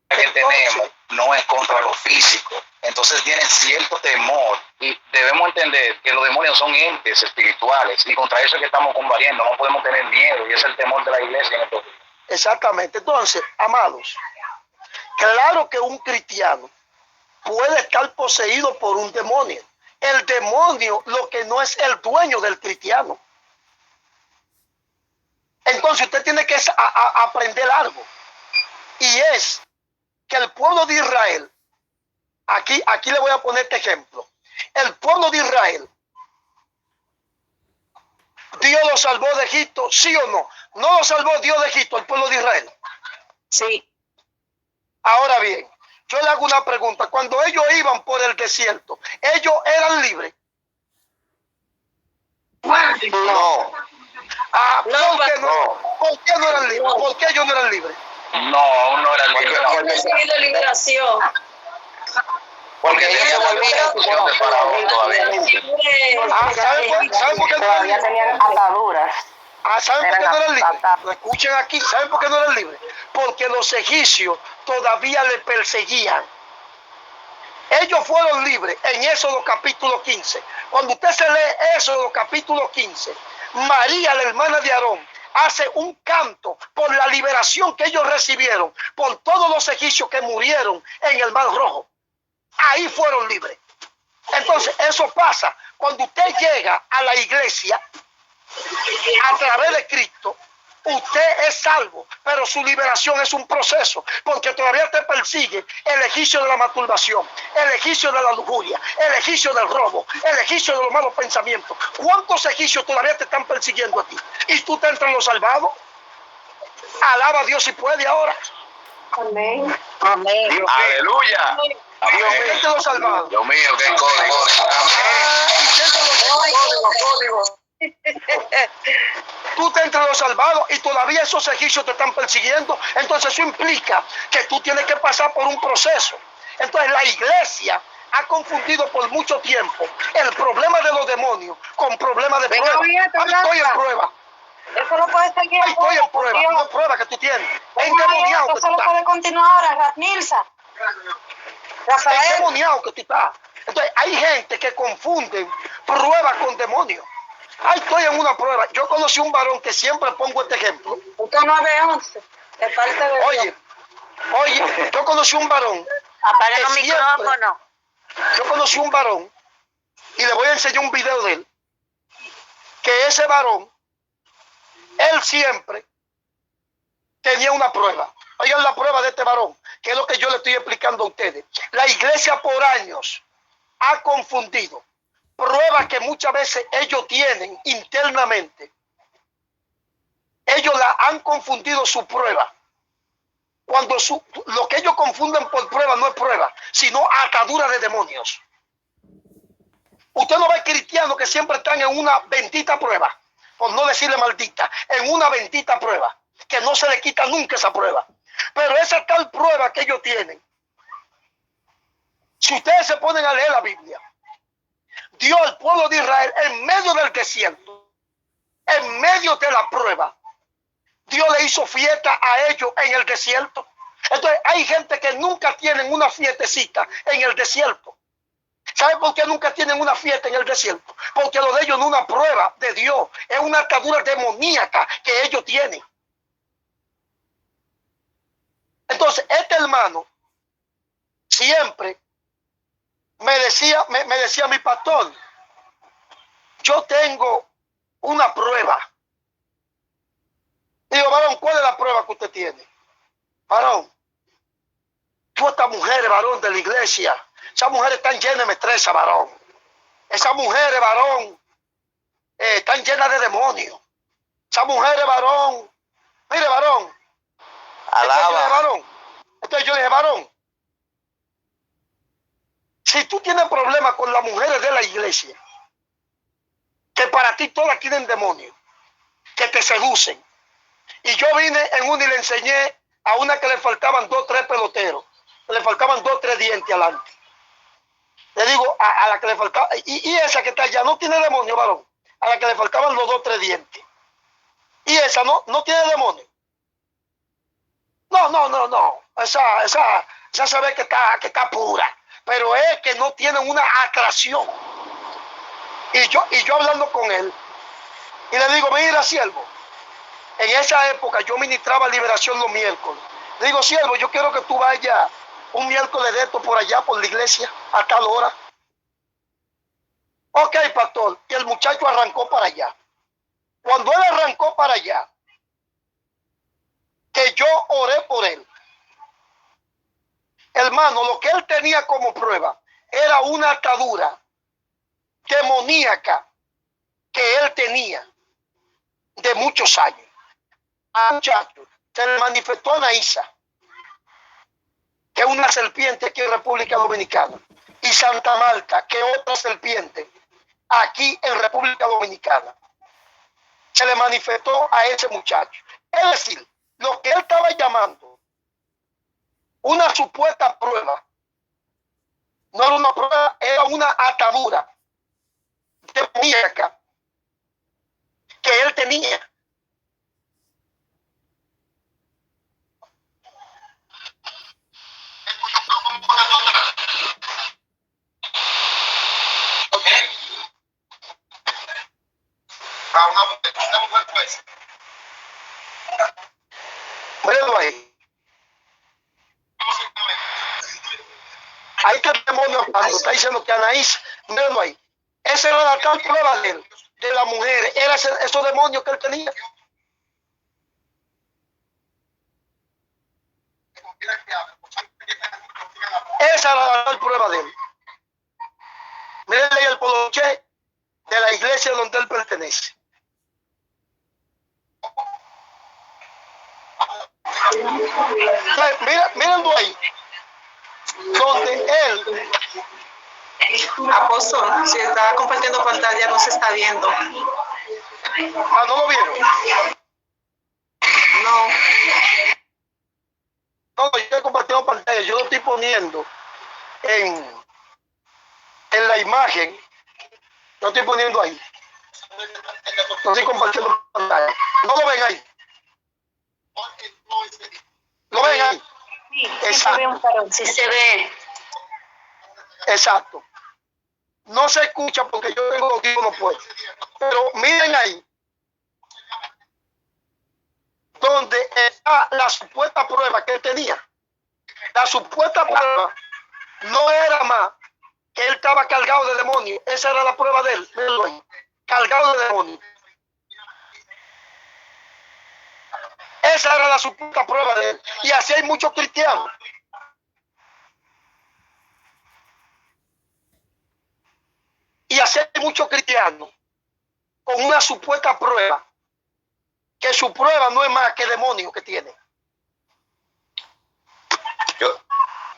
que tenemos no es contra lo físico. Entonces tienen cierto temor y debemos entender que los demonios son entes espirituales y contra eso es que estamos combatiendo. No podemos tener miedo y es el temor de la iglesia en estos días. Exactamente. Entonces, amados, claro que un cristiano puede estar poseído por un demonio. El demonio lo que no es el dueño del cristiano. Entonces usted tiene que aprender algo. Y es que el pueblo de Israel, aquí le voy a poner este ejemplo. El pueblo de Israel, Dios lo salvó de Egipto, ¿sí o no? No lo salvó Dios de Egipto, el pueblo de Israel. Sí. Ahora bien, yo le hago una pregunta. Cuando ellos iban por el desierto, ¿ellos eran libres? No, ¿Por qué no? ¿Por qué no eran libres? ¿Por qué ellos no eran libres? no, aún no era el libro. No han recibido liberación. Porque tenía la liberación de Faraón todavía. ¿Saben por qué no eran libres? tenían ataduras. ¿Saben por qué no eran libres? Lo escuchen aquí. ¿Saben por qué no eran libres? Porque los egipcios todavía le perseguían. Ellos fueron libres en Éxodo capítulo 15. Cuando usted se lee Éxodo capítulo 15, María, la hermana de Aarón, hace un canto por la liberación que ellos recibieron por todos los egipcios que murieron en el Mar Rojo. Ahí fueron libres. Entonces eso pasa cuando usted llega a la iglesia a través de Cristo. Usted es salvo, pero su liberación es un proceso, porque todavía te persigue el egipcio de la masturbación, el egipcio de la lujuria, el egipcio del robo, el egipcio de los malos pensamientos. ¿Cuántos egipcios todavía te están persiguiendo a ti? ¿Y tú te entras en los salvados? Alaba a Dios si puede ahora. Amén. Amén. Aleluya. Dios mío, entre los salvados. Dios mío, qué código. Código. Tú te entras en los salvados y todavía esos egipcios te están persiguiendo. Entonces eso implica que tú tienes que pasar por un proceso. Entonces la iglesia ha confundido por mucho tiempo el problema de los demonios con problemas de prueba. Ahí estoy en prueba. Eso lo puede seguir. Ahí estoy en prueba. No prueba que tú tienes. Endemoniado que tú Eso lo estás. puede continuar ahora, Ratmilsa. Rafael. Endemoniado que tú estás. Entonces hay gente que confunden prueba con demonios. Ahí estoy en una prueba. Yo conocí un varón que siempre pongo este ejemplo. Usted 911. De parte de Dios. Oye, yo conocí un varón. Apaga que los siempre- micrófonos. Yo conocí un varón y le voy a enseñar un video de él. Que ese varón, él siempre tenía una prueba. Oigan la prueba de este varón, que es lo que yo le estoy explicando a ustedes. La iglesia por años ha confundido pruebas que muchas veces ellos tienen internamente. Ellos la han confundido su prueba. Cuando lo que ellos confunden por prueba no es prueba, sino atadura de demonios. Usted no ve cristianos que siempre están en una bendita prueba, por no decirle maldita, en una bendita prueba, que no se le quita nunca esa prueba. Pero esa tal prueba que ellos tienen, si ustedes se ponen a leer la Biblia, Dios al pueblo de Israel en medio del desierto, en medio de la prueba, Dios le hizo fiesta a ellos en el desierto. Entonces hay gente que nunca tienen una fiestecita en el desierto. ¿Sabe por qué nunca tienen una fiesta en el desierto? Porque lo de ellos no es una prueba de Dios, es una atadura demoníaca que ellos tienen. Entonces, este hermano siempre me decía mi pastor, yo tengo una prueba. Digo, varón, ¿cuál es la prueba que usted tiene? Varón, tú estas mujeres, varón, de la iglesia, esas mujeres están llenas de mestresa, varón. Esas mujeres, varón, están llenas de demonios. Esas mujeres, varón, mire, varón. Alaba. Entonces yo dije, varón, si tú tienes problemas con las mujeres de la iglesia, que para ti todas tienen demonios, que te seducen, y yo vine en una y le enseñé a una que le faltaban 2 o 3 peloteros, que le faltaban 2 o 3 dientes adelante. Le digo a la que le faltaba, y esa que está allá no tiene demonio, varón, a la que le faltaban los 2 o 3 dientes. Y esa no tiene demonio. No. Esa se ve que está pura, pero es que no tiene una atracción. Y yo hablando con él, y le digo, mira, siervo, en esa época yo ministraba liberación los miércoles. Le digo, siervo, yo quiero que tú vayas un miércoles de esto por allá, por la iglesia, a tal hora. Ok, pastor. Y el muchacho arrancó para allá. Cuando él arrancó para allá, que yo oré por él, hermano, lo que él tenía como prueba era una atadura demoníaca que él tenía de muchos años. Al muchacho se le manifestó a Anaísa, que es una serpiente aquí en República Dominicana, y Santa Marta, que es otra serpiente aquí en República Dominicana. Se le manifestó a ese muchacho. Es decir, lo que él estaba llamando una supuesta prueba, no era una prueba, era una atadura demoníaca que él tenía. Mírenlo ahí. Ahí está el demonio cuando está diciendo que Anaís, mírenlo ahí. Esa era la tal prueba de él, de la mujer, era esos demonios que él tenía. Esa era la tal prueba de él. Mírenle ahí el poloché de la iglesia donde él pertenece. Mírenlo ahí, donde él. Apóstol, si está compartiendo pantalla no se está viendo. ¿No lo vieron? No. No, yo estoy compartiendo pantalla, yo lo estoy poniendo en la imagen, lo estoy poniendo ahí. No estoy compartiendo pantalla. ¿No lo ven ahí? ¿Lo ven ahí? Sí se ve. Exacto. No se escucha porque yo tengo los no puedo. Pero miren ahí, donde está la supuesta prueba que él tenía. La supuesta prueba no era más que él estaba cargado de demonios. Esa era la prueba de él. Mírenlo ahí. Cargado de demonios. Esa era la supuesta prueba de él. Y así hay muchos cristianos. Y así hay muchos cristianos con una supuesta prueba, que su prueba no es más que demonios que tiene.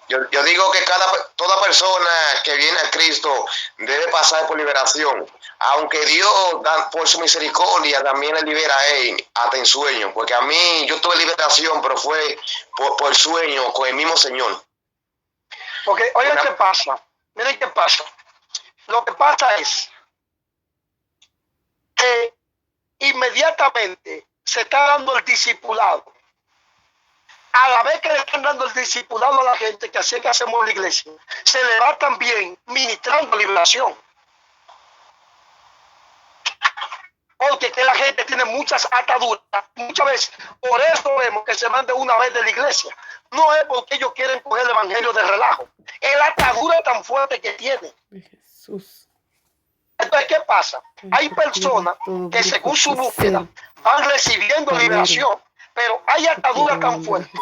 Yo digo que toda persona que viene a Cristo debe pasar por liberación. Aunque Dios, por su misericordia, también le libera a él hasta en sueño. Porque a mí, yo tuve liberación, pero fue por sueño con el mismo Señor. Porque, oigan qué pasa. Miren qué pasa. Lo que pasa es que inmediatamente se está dando el discipulado a la vez que le están dando el discipulado a la gente, que así es que hacemos en la iglesia, se le va también ministrando liberación. Porque que la gente tiene muchas ataduras, muchas veces, por eso vemos que se van de una vez de la iglesia. No es porque ellos quieren coger el evangelio de relajo, es la atadura tan fuerte que tiene. Jesús. Entonces, ¿qué pasa? Hay personas que según su búsqueda van recibiendo liberación, pero hay ataduras tan fuertes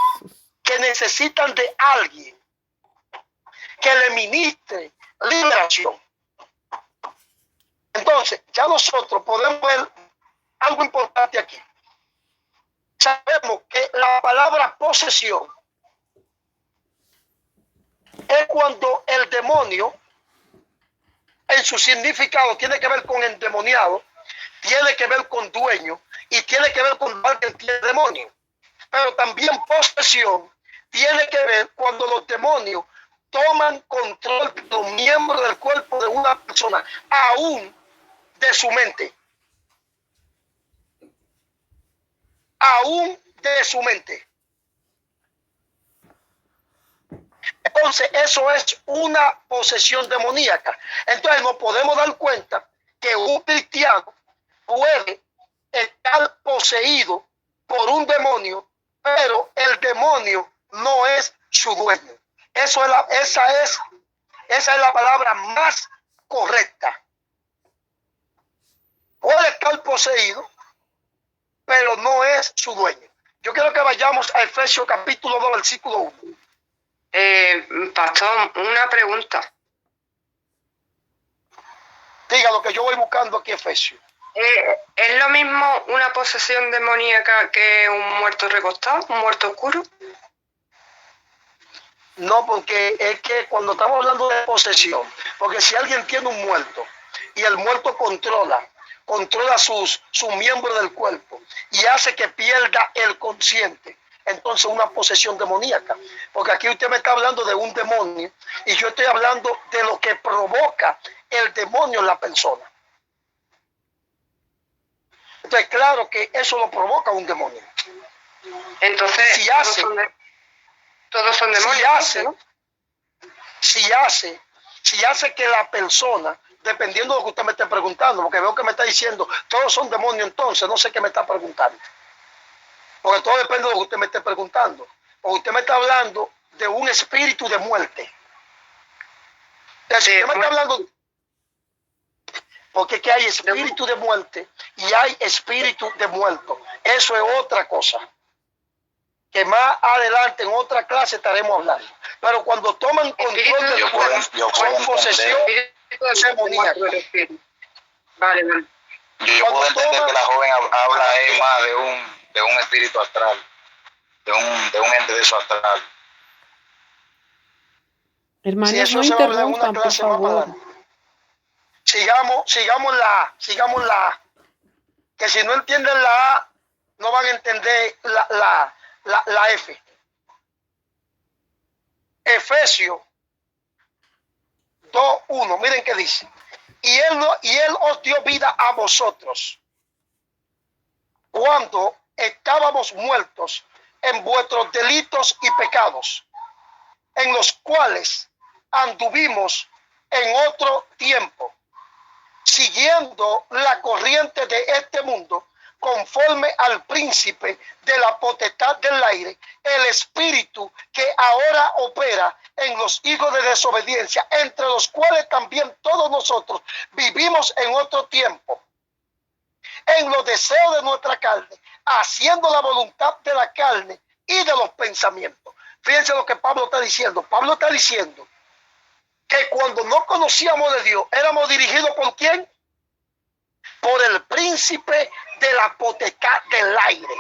que necesitan de alguien que le ministre liberación. Entonces, ya nosotros podemos ver algo importante aquí. Sabemos que la palabra posesión es cuando el demonio, en su significado, tiene que ver con endemoniado, tiene que ver con dueño y tiene que ver con alguien que tiene demonio. Pero también posesión tiene que ver cuando los demonios toman control de los miembros del cuerpo de una persona, aún de su mente. Aún de su mente. Entonces, eso es una posesión demoníaca. Entonces, nos podemos dar cuenta que un cristiano puede estar poseído por un demonio, pero el demonio no es su dueño. Esa es la palabra más correcta. Puede estar poseído, pero no es su dueño. Yo quiero que vayamos a Efesios capítulo 2, versículo 1. Pastor, una pregunta. Diga lo que yo voy buscando aquí, Efesios. ¿Es lo mismo una posesión demoníaca que un muerto recostado, un muerto oscuro? No, porque es que cuando estamos hablando de posesión, porque si alguien tiene un muerto y el muerto controla sus miembros del cuerpo y hace que pierda el consciente, entonces una posesión demoníaca. Porque aquí usted me está hablando de un demonio y yo estoy hablando de lo que provoca el demonio en la persona. Entonces, claro que eso lo provoca un demonio. Entonces, si todos son demonios. Si hace que la persona, dependiendo de lo que usted me esté preguntando, porque veo que me está diciendo, todos son demonios, entonces no sé qué me está preguntando. Porque todo depende de lo que usted me esté preguntando. O usted me está hablando de un espíritu de muerte. Entonces, si usted me está hablando, porque que hay espíritu de muerte y hay espíritu de muerto. Eso es otra cosa, que más adelante en otra clase estaremos hablando. Pero cuando toman control del cuerpo, son posesión demoníaca. Vale. Yo puedo entender que la joven habla más de un espíritu astral, de un ente de eso astral. Hermanos, no interrumpan, por favor. Sigamos la A, que si no entienden la A, no van a entender la F. Efesios 2:1, miren qué dice. Y él os dio vida a vosotros cuando estábamos muertos en vuestros delitos y pecados, en los cuales anduvimos en otro tiempo, siguiendo la corriente de este mundo, conforme al príncipe de la potestad del aire, el espíritu que ahora opera en los hijos de desobediencia, entre los cuales también todos nosotros vivimos en otro tiempo, en los deseos de nuestra carne, haciendo la voluntad de la carne y de los pensamientos. Fíjense lo que Pablo está diciendo. Pablo está diciendo que cuando no conocíamos de Dios, éramos dirigidos ¿por quién? Por el príncipe de la potestad del aire.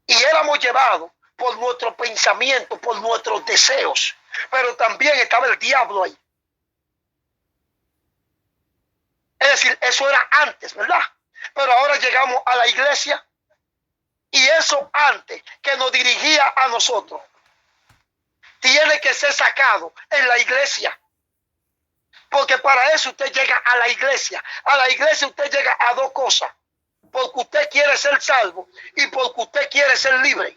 Y éramos llevados por nuestro pensamiento, por nuestros deseos. Pero también estaba el diablo ahí. Es decir, eso era antes, ¿verdad? Pero ahora llegamos a la iglesia y eso antes que nos dirigía a nosotros tiene que ser sacado en la iglesia. Porque para eso usted llega a la iglesia. A la iglesia usted llega a dos cosas. Porque usted quiere ser salvo y porque usted quiere ser libre.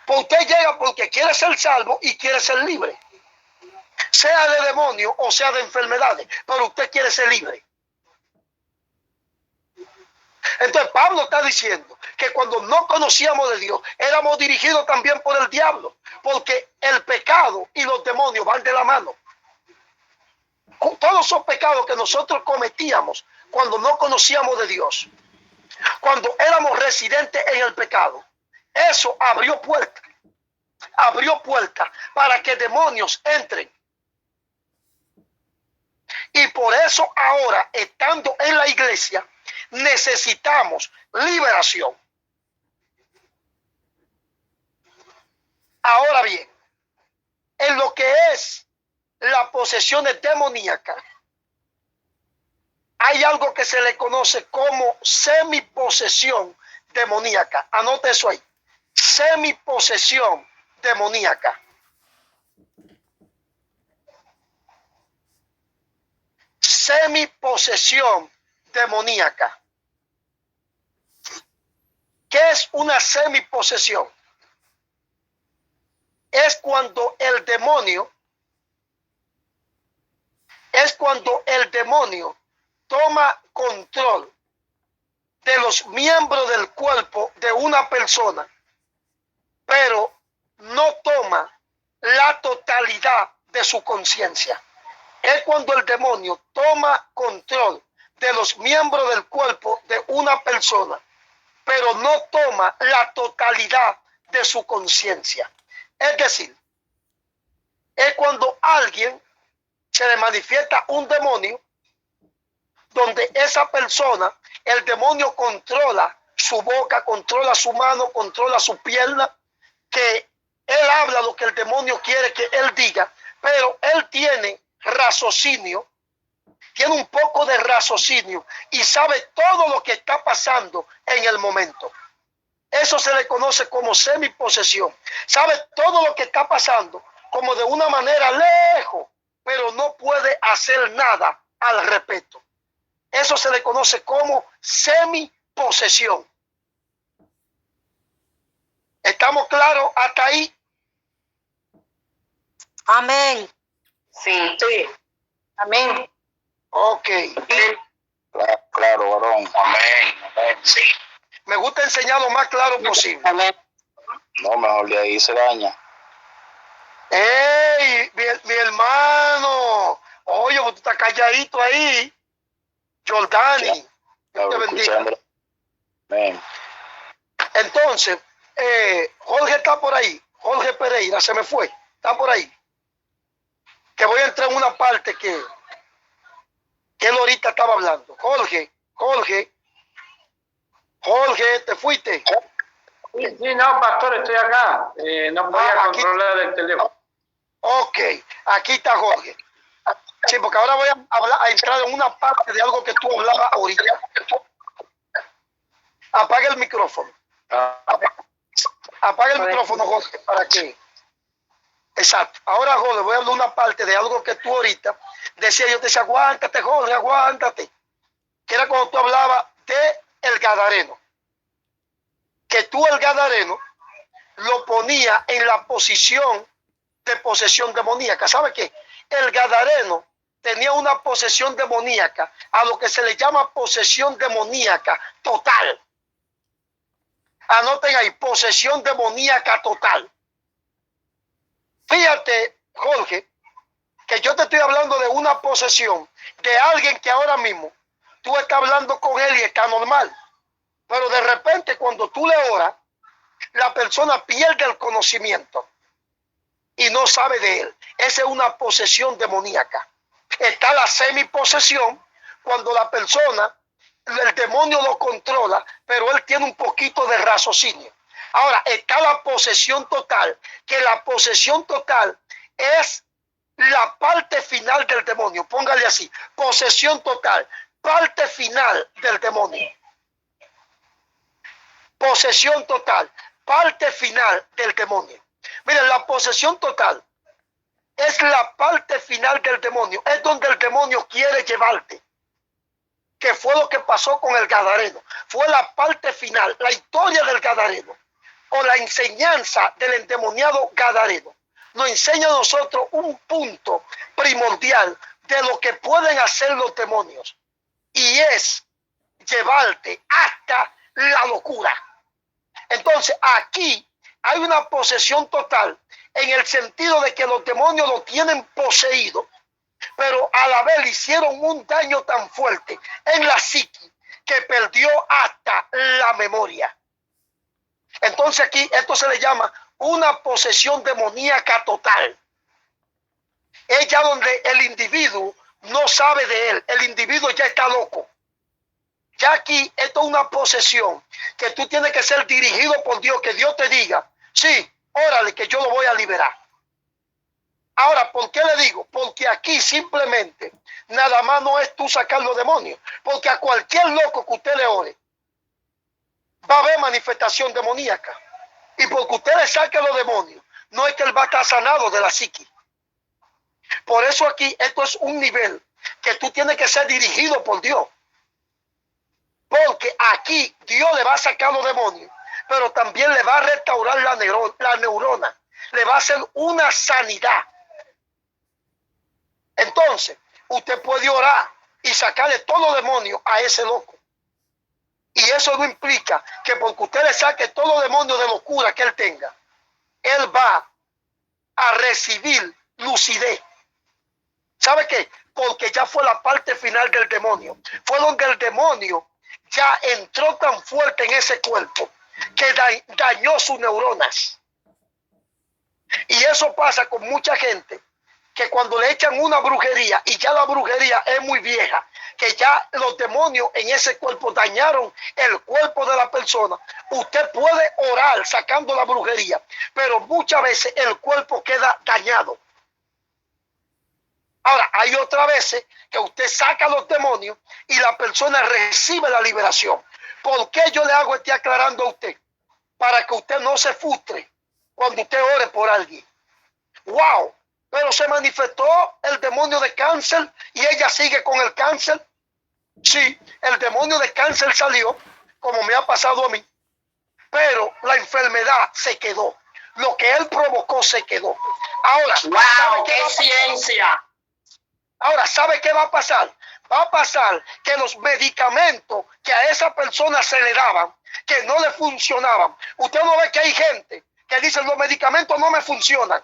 Pues usted llega porque quiere ser salvo y quiere ser libre. Sea de demonios o sea de enfermedades, pero usted quiere ser libre. Entonces Pablo está diciendo que cuando no conocíamos de Dios, éramos dirigidos también por el diablo, porque el pecado y los demonios van de la mano. Todos esos pecados que nosotros cometíamos cuando no conocíamos de Dios, cuando éramos residentes en el pecado, eso abrió puerta para que demonios entren. Y por eso ahora, estando en la iglesia, necesitamos liberación. Ahora bien, en lo que es la posesión demoníaca, hay algo que se le conoce como semiposesión demoníaca. Anote eso ahí. Semiposesión demoníaca. Semiposesión demoníaca. ¿Qué es una semiposesión? Es cuando el demonio toma control de los miembros del cuerpo de una persona, pero no toma la totalidad de su conciencia. Es cuando el demonio toma control de los miembros del cuerpo de una persona, pero no toma la totalidad de su conciencia. Es decir, es cuando a alguien se le manifiesta un demonio, donde esa persona, el demonio controla su boca, controla su mano, controla su pierna, que él habla lo que el demonio quiere que él diga, pero él tiene raciocinio, tiene un poco de raciocinio y sabe todo lo que está pasando en el momento. Eso se le conoce como semiposesión. Sabe todo lo que está pasando como de una manera lejos, pero no puede hacer nada al respecto. Eso se le conoce como semiposesión. ¿Estamos claros hasta ahí? Amén. Sí. Amén. Ok. Claro, varón. Amén. Sí. Me gusta enseñar lo más claro posible. Amén. No, mejor de ahí se daña. ¡Ey! Mi hermano. Oye, tú estás calladito ahí. Jordani. Dios te bendiga. Amén. Entonces, Jorge está por ahí. Jorge Pereira se me fue. Está por ahí. Que voy a entrar en una parte que él ahorita estaba hablando. Jorge, ¿te fuiste? Sí, no, pastor, estoy acá. No podía controlar el teléfono. Ok, aquí está Jorge. Sí, porque ahora voy a entrar en una parte de algo que tú hablabas ahorita. Apaga el micrófono. Apaga el micrófono, Jorge, para que... Exacto. Ahora, Jorge, voy a hablar una parte de algo que tú ahorita decías. Yo te decía, aguántate, Jorge, aguántate. Que era cuando tú hablabas de el gadareno. Que tú el gadareno lo ponía en la posición de posesión demoníaca. ¿Sabe qué? El gadareno tenía una posesión demoníaca, a lo que se le llama posesión demoníaca total. Anoten ahí, posesión demoníaca total. Fíjate, Jorge, que yo te estoy hablando de una posesión de alguien que ahora mismo tú estás hablando con él y está normal. Pero de repente cuando tú le oras, la persona pierde el conocimiento y no sabe de él. Esa es una posesión demoníaca. Está la semiposesión, cuando la persona, el demonio lo controla, pero él tiene un poquito de raciocinio. Ahora, está la posesión total, que la posesión total es la parte final del demonio. Póngale así, posesión total, parte final del demonio. Posesión total, parte final del demonio. Miren, la posesión total es la parte final del demonio. Es donde el demonio quiere llevarte. Que fue lo que pasó con el gadareno. Fue la parte final, la historia del gadareno. o la enseñanza del endemoniado gadareno nos enseña a nosotros un punto primordial de lo que pueden hacer los demonios, y es llevarte hasta la locura. Entonces aquí hay una posesión total, en el sentido de que los demonios lo tienen poseído, pero a la vez le hicieron un daño tan fuerte en la psique que perdió hasta la memoria. Entonces aquí esto se le llama una posesión demoníaca total. Es ya donde el individuo no sabe de él, el individuo ya está loco. Ya aquí esto es una posesión que tú tienes que ser dirigido por Dios, que Dios te diga, sí, órale, que yo lo voy a liberar. Ahora, ¿por qué le digo? Porque aquí simplemente nada más no es tú sacar los demonios, porque a cualquier loco que usted le ore va a haber manifestación demoníaca. Y porque usted le saque los demonios, no es que él va a estar sanado de la psique. Por eso aquí esto es un nivel que tú tienes que ser dirigido por Dios. Porque aquí Dios le va a sacar los demonios, pero también le va a restaurar la neurona, le va a hacer una sanidad. Entonces, usted puede orar y sacarle todos los demonios a ese loco. Y eso no implica que porque usted le saque todos los demonios de locura que él tenga, él va a recibir lucidez. ¿Sabe qué? Porque ya fue la parte final del demonio. Fue donde el demonio ya entró tan fuerte en ese cuerpo que dañó sus neuronas. Y eso pasa con mucha gente, que cuando le echan una brujería y ya la brujería es muy vieja, que ya los demonios en ese cuerpo dañaron el cuerpo de la persona, usted puede orar sacando la brujería, pero muchas veces el cuerpo queda dañado. Ahora, hay otras veces que usted saca los demonios y la persona recibe la liberación. ¿Por qué yo le hago este aclarando a usted? Para que usted no se frustre cuando usted ore por alguien. ¡Wow! Pero se manifestó el demonio de cáncer y ella sigue con el cáncer. Sí, el demonio de cáncer salió, como me ha pasado a mí, pero la enfermedad se quedó. Lo que él provocó se quedó. Ahora, ¡wow! ¡Qué ciencia! Ahora, ¿sabe qué va a pasar? Va a pasar que los medicamentos que a esa persona se le daban, que no le funcionaban. Usted no ve que hay gente que dice los medicamentos no me funcionan.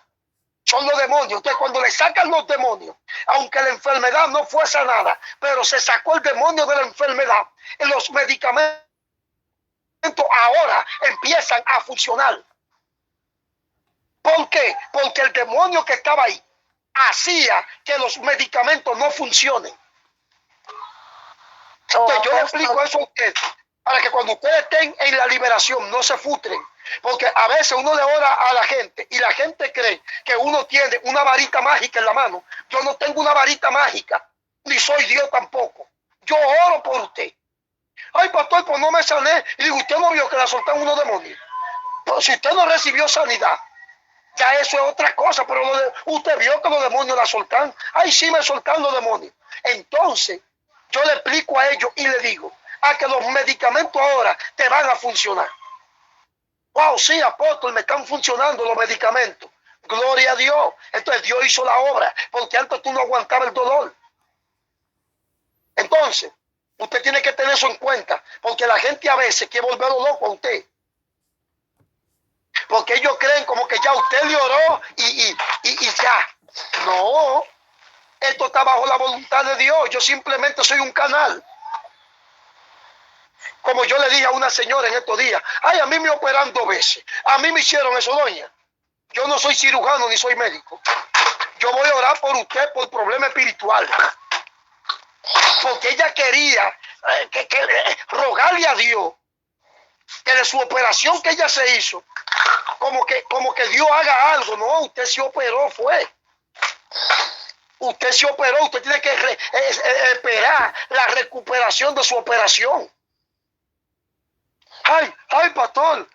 Son los demonios. Entonces, cuando le sacan los demonios, aunque la enfermedad no fue sanada, pero se sacó el demonio de la enfermedad, los medicamentos ahora empiezan a funcionar. ¿Por qué? Porque el demonio que estaba ahí hacía que los medicamentos no funcionen. Entonces, yo le explico eso a ustedes, para que cuando ustedes estén en la liberación no se frustren. Porque a veces uno le ora a la gente y la gente cree que uno tiene una varita mágica en la mano. Yo no tengo una varita mágica, ni soy Dios tampoco. Yo oro por usted. Ay, pastor, pues no me sané. Y digo, usted no vio que la soltaron unos demonios. Pues si usted no recibió sanidad, ya eso es otra cosa. Pero usted vio que los demonios la soltan. Ay, sí me soltan los demonios. Entonces, yo le explico a ellos y le digo, a que los medicamentos ahora te van a funcionar. Wow, sí, apóstol, me están funcionando los medicamentos. Gloria a Dios. Entonces Dios hizo la obra, porque antes tú no aguantabas el dolor. Entonces, usted tiene que tener eso en cuenta, porque la gente a veces quiere volverlo loco a usted. Porque ellos creen como que ya usted le oró y ya. No, esto está bajo la voluntad de Dios. Yo simplemente soy un canal. Como yo le dije a una señora en estos días, ay, a mí me operan 2 veces. A mí me hicieron eso, doña. Yo no soy cirujano ni soy médico. Yo voy a orar por usted por problemas espirituales. Porque ella quería rogarle a Dios que de su operación que ella se hizo, como que Dios haga algo. No, usted se operó, fue. Usted se operó, usted tiene que esperar la recuperación de su operación. Ay, pastor,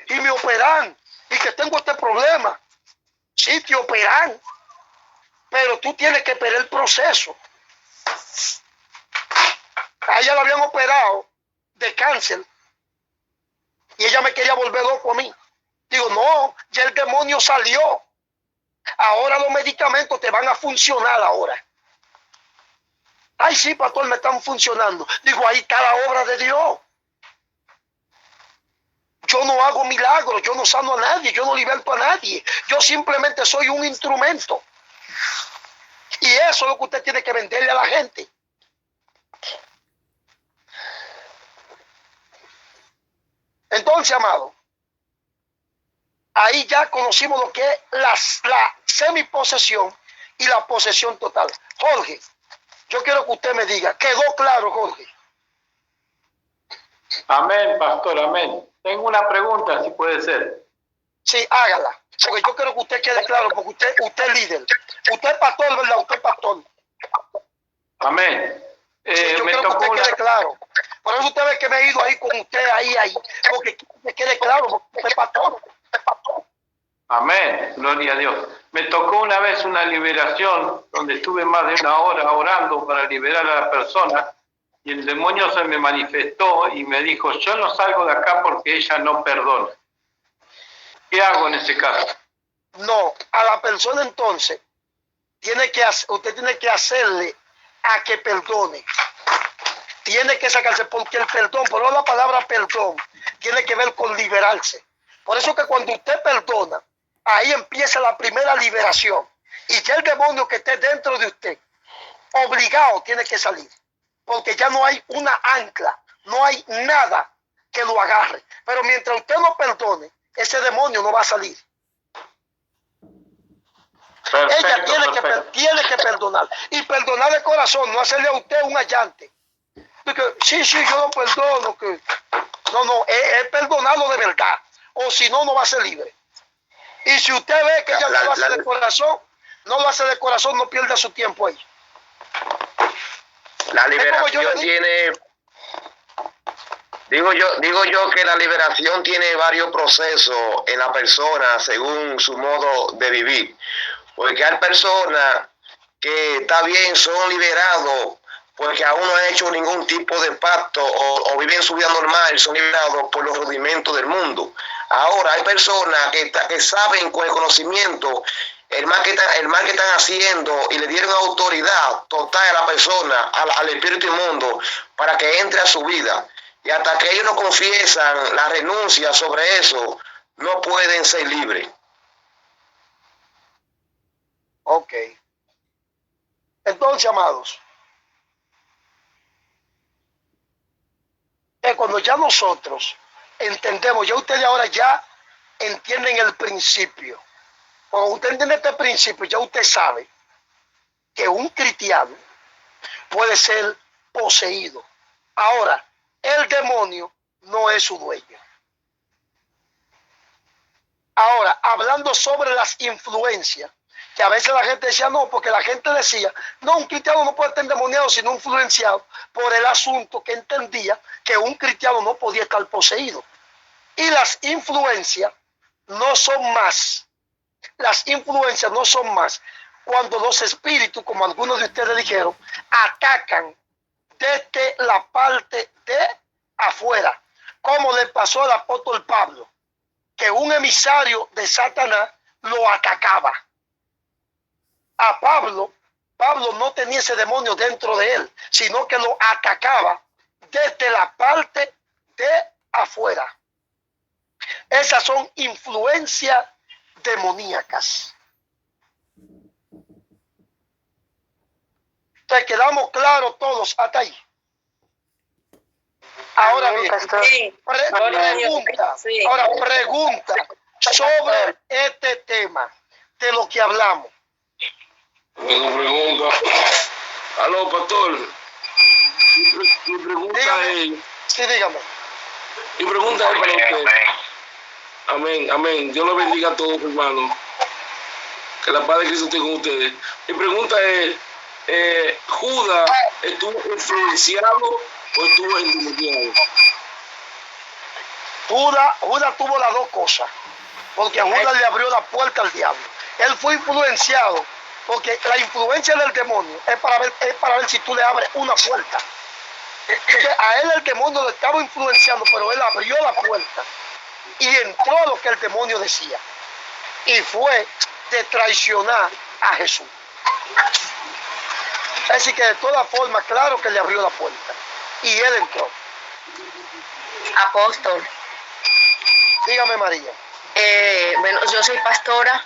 y me operan, y que tengo este problema. Sí, te operan, pero tú tienes que esperar el proceso. A ella la habían operado de cáncer, y ella me quería volver loco a mí. Digo, no, ya el demonio salió. Ahora los medicamentos te van a funcionar ahora. Ay, sí, pastor, me están funcionando. Digo, ahí está la obra de Dios. Yo no hago milagros, yo no sano a nadie, yo no liberto a nadie. Yo simplemente soy un instrumento. Y eso es lo que usted tiene que venderle a la gente. Entonces, amado, ahí ya conocimos lo que es la semiposesión y la posesión total. Jorge, yo quiero que usted me diga, ¿quedó claro, Jorge? Amén, pastor, amén. Tengo una pregunta, si puede ser. Sí, hágala, porque yo quiero que usted quede claro, porque usted es líder. Usted es pastor, ¿verdad? Usted es pastor. Amén. Sí, yo quiero que usted quede claro. Por eso usted ve que me he ido ahí con usted, ahí, porque me quede claro, porque usted es pastor. Amén, gloria a Dios. Me tocó una vez una liberación donde estuve más de una hora orando para liberar a la persona y el demonio se me manifestó y me dijo, yo no salgo de acá porque ella no perdona. ¿Qué hago en ese caso? No, a la persona entonces usted tiene que hacerle a que perdone. Tiene que sacarse, porque el perdón, por la palabra perdón, tiene que ver con liberarse. Por eso que cuando usted perdona, ahí empieza la primera liberación. Y ya el demonio que esté dentro de usted, obligado tiene que salir. Porque ya no hay una ancla, no hay nada que lo agarre. Pero mientras usted no perdone, ese demonio no va a salir. Perfecto, ella tiene que perdonar. Y perdonar de corazón, no hacerle a usted un allante. Porque, sí, yo lo perdono. No, es perdonarlo de verdad. O si no, no va a ser libre. Y si usted ve que ella no lo hace de corazón, no pierda su tiempo ahí. La liberación tiene... Digo yo que la liberación tiene varios procesos en la persona según su modo de vivir. Porque hay personas que está bien, son liberados porque aún no han hecho ningún tipo de pacto o viven su vida normal, son liberados por los rudimentos del mundo. Ahora hay personas que saben con el conocimiento el mal que están haciendo y le dieron autoridad total a la persona, al espíritu inmundo, para que entre a su vida. Y hasta que ellos no confiesan la renuncia sobre eso, no pueden ser libres. Ok. Entonces, amados, cuando ya nosotros entendemos, ya ustedes ahora ya entienden el principio. Cuando usted entiende este principio, ya usted sabe que un cristiano puede ser poseído. Ahora, el demonio no es su dueño. Ahora, hablando sobre las influencias, que a veces la gente decía no, porque la gente decía, no, un cristiano no puede estar endemoniado sino influenciado por el asunto que entendía que un cristiano no podía estar poseído. Y las influencias no son más. Las influencias no son más cuando los espíritus, como algunos de ustedes dijeron, atacan desde la parte de afuera, como le pasó al apóstol Pablo, que un emisario de Satanás lo atacaba. A Pablo no tenía ese demonio dentro de él, sino que lo atacaba desde la parte de afuera. Esas son influencias demoníacas. Entonces quedamos claros todos hasta ahí. Ahora bien, pregunta sobre este tema de lo que hablamos. Tengo pregunta. Aló, pastor. Mi pregunta es... Sí, dígame. Mi pregunta es para usted. Amén, amén. Dios lo bendiga a todos, hermanos. Que la paz de Cristo esté con ustedes. Mi pregunta es, ¿Judas estuvo influenciado o estuvo endemoniado? Judas tuvo las dos cosas, porque a Judas le abrió la puerta al diablo. Él fue influenciado, porque la influencia del demonio es para ver si tú le abres una puerta. A él el demonio lo estaba influenciando, pero él abrió la puerta y entró a lo que el demonio decía, y fue de traicionar a Jesús. Así que de todas formas, claro que le abrió la puerta y él entró. Apóstol. Dígame, María. Bueno, yo soy pastora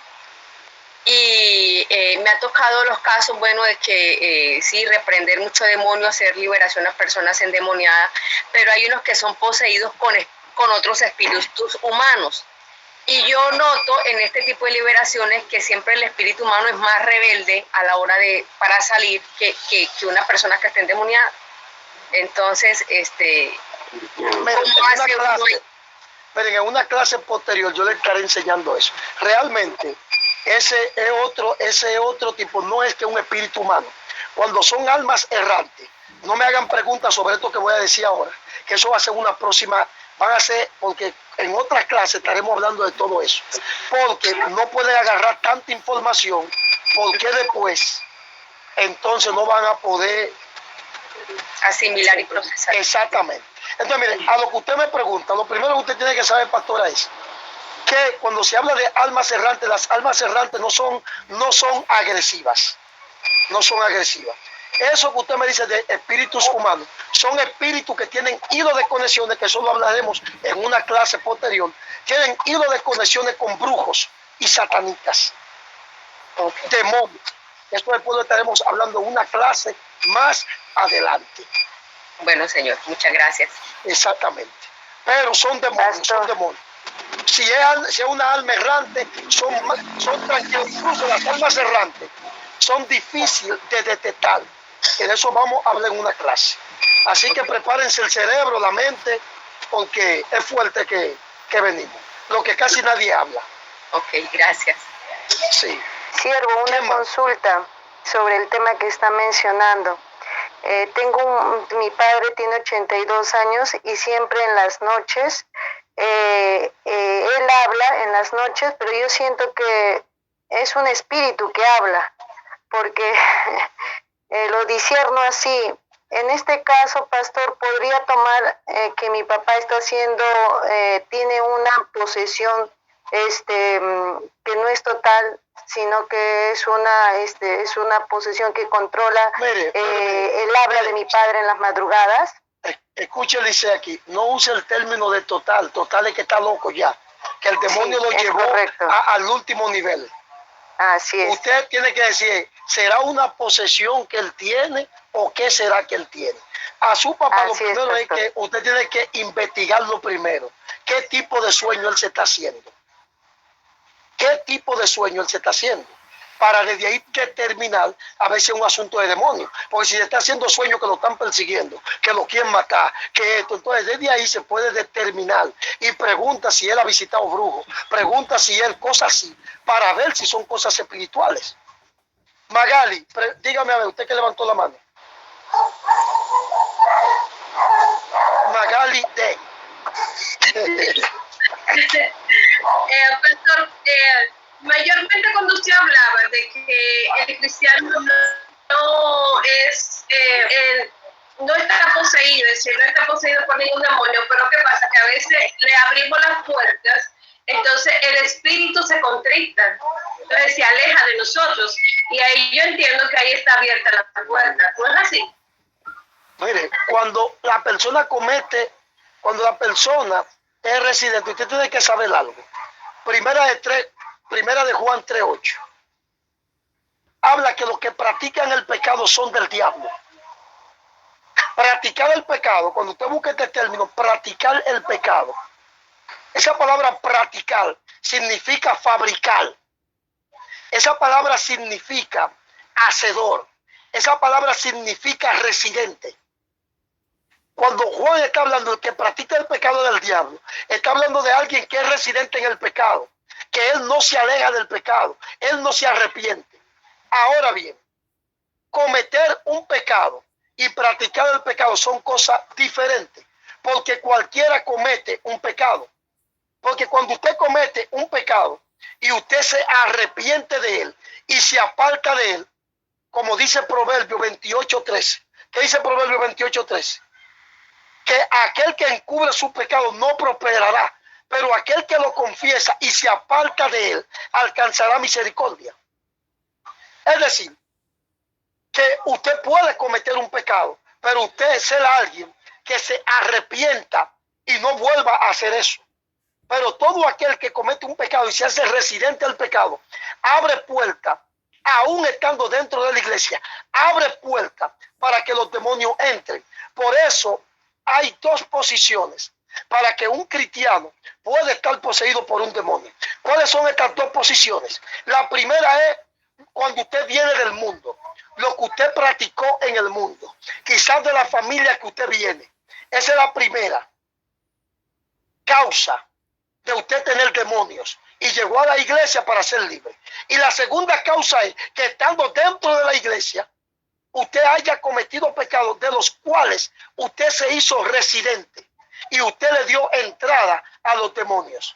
y me ha tocado los casos, bueno, de que sí, reprender mucho demonio, hacer liberación a personas endemoniadas, pero hay unos que son poseídos con otros espíritus humanos. Y yo noto en este tipo de liberaciones que siempre el espíritu humano es más rebelde a la hora para salir que una persona que esté endemoniada. Entonces, Miren, en una clase posterior yo le estaré enseñando eso. Realmente, ese otro tipo no es que un espíritu humano. Cuando son almas errantes, no me hagan preguntas sobre esto que voy a decir ahora, que eso va a ser una próxima, van a ser, porque en otras clases estaremos hablando de todo eso, porque no pueden agarrar tanta información, porque después, entonces no van a poder asimilar y procesar. Exactamente. Entonces, miren, a lo que usted me pregunta, lo primero que usted tiene que saber, pastora, es que cuando se habla de almas errantes, las almas errantes no son agresivas. No son agresivas. Eso que usted me dice de espíritus humanos, son espíritus que tienen hilos de conexiones, que eso lo hablaremos en una clase posterior, tienen hilos de conexiones con brujos y satanistas, demonios. Esto después lo estaremos hablando en una clase más adelante. Bueno, señor, muchas gracias. Exactamente. Pero son demonios, son demonios. Si es una alma errante, son tranquilos. Incluso las almas errantes son difíciles de detectar. En eso vamos a hablar en una clase. Así que prepárense el cerebro, la mente, porque es fuerte que venimos. Lo que casi nadie habla. Ok, gracias. Sí. Siervo, una consulta sobre el tema que está mencionando. Mi padre tiene 82 años y siempre en las noches, él habla en las noches, pero yo siento que es un espíritu que habla, porque lo discierno así. En este caso, pastor, ¿podría tomar que mi papá tiene una posesión que no es total, sino que es una posesión que controla el habla de mi padre en las madrugadas? Escúchele aquí, no use el término de total es que está loco ya, que el demonio lo llevó al último nivel. Así es. Usted tiene que decir, ¿será una posesión que él tiene o qué será que él tiene? A su papá lo primero es que usted tiene que investigarlo primero. ¿Qué tipo de sueño él se está haciendo? ¿Qué tipo de sueño él se está haciendo? Para desde ahí determinar a ver si es un asunto de demonio. Porque si se está haciendo sueños que lo están persiguiendo, que lo quieren matar, que esto, entonces desde ahí se puede determinar. Y pregunta si él ha visitado brujos, pregunta si él cosas así, para ver si son cosas espirituales. Magali, dígame a ver, usted que levantó la mano. Magali D. Pastor, mayormente cuando usted hablaba de que el cristiano no está poseído, es decir, no está poseído por ningún demonio, pero ¿qué pasa? Que a veces le abrimos las puertas, entonces el espíritu se contrista, entonces se aleja de nosotros, y ahí yo entiendo que ahí está abierta la puerta, ¿no es así? Mire, cuando la persona es residente, usted tiene que saber algo. Primera de Juan 3:8. Habla que los que practican el pecado son del diablo. Practicar el pecado, cuando usted busca este término, practicar el pecado. Esa palabra practicar significa fabricar. Esa palabra significa hacedor. Esa palabra significa residente. Cuando Juan está hablando de que practica el pecado del diablo, está hablando de alguien que es residente en el pecado, que él no se aleja del pecado, él no se arrepiente. Ahora bien, cometer un pecado y practicar el pecado son cosas diferentes, porque cualquiera comete un pecado. Porque cuando usted comete un pecado y usted se arrepiente de él y se aparta de él, como dice Proverbio 28:13, ¿qué dice Proverbio 28:13? Que aquel que encubre su pecado no prosperará, pero aquel que lo confiesa y se aparta de él alcanzará misericordia. Es decir, que usted puede cometer un pecado, pero usted será alguien que se arrepienta y no vuelva a hacer eso. Pero todo aquel que comete un pecado y se hace residente del pecado, abre puerta, aún estando dentro de la iglesia, abre puerta para que los demonios entren. Por eso hay dos posiciones para que un cristiano pueda estar poseído por un demonio. ¿Cuáles son estas dos posiciones? La primera es cuando usted viene del mundo, lo que usted practicó en el mundo, quizás de la familia que usted viene. Esa es la primera causa de usted tener demonios y llegó a la iglesia para ser libre. Y la segunda causa es que estando dentro de la iglesia, usted haya cometido pecados de los cuales usted se hizo residente y usted le dio entrada a los demonios.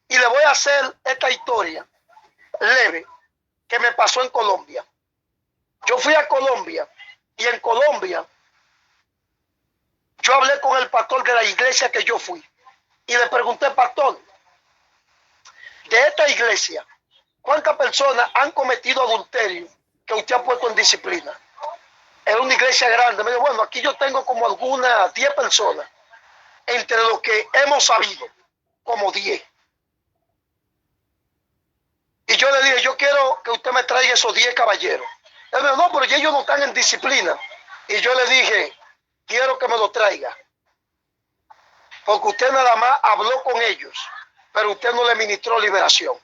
Y le voy a hacer esta historia leve que me pasó en Colombia. Yo fui a Colombia y en Colombia yo hablé con el pastor de la iglesia que yo fui y le pregunté, pastor, de esta iglesia, ¿cuántas personas han cometido adulterio que usted ha puesto en disciplina? Era una iglesia grande. Me dijo, bueno, aquí yo tengo como algunas 10 personas, entre los que hemos sabido, como 10. Y yo le dije, yo quiero que usted me traiga esos 10 caballeros. Él me dijo, no, pero ya ellos no están en disciplina. Y yo le dije, quiero que me lo traiga. Porque usted nada más habló con ellos, pero usted no le ministró liberación.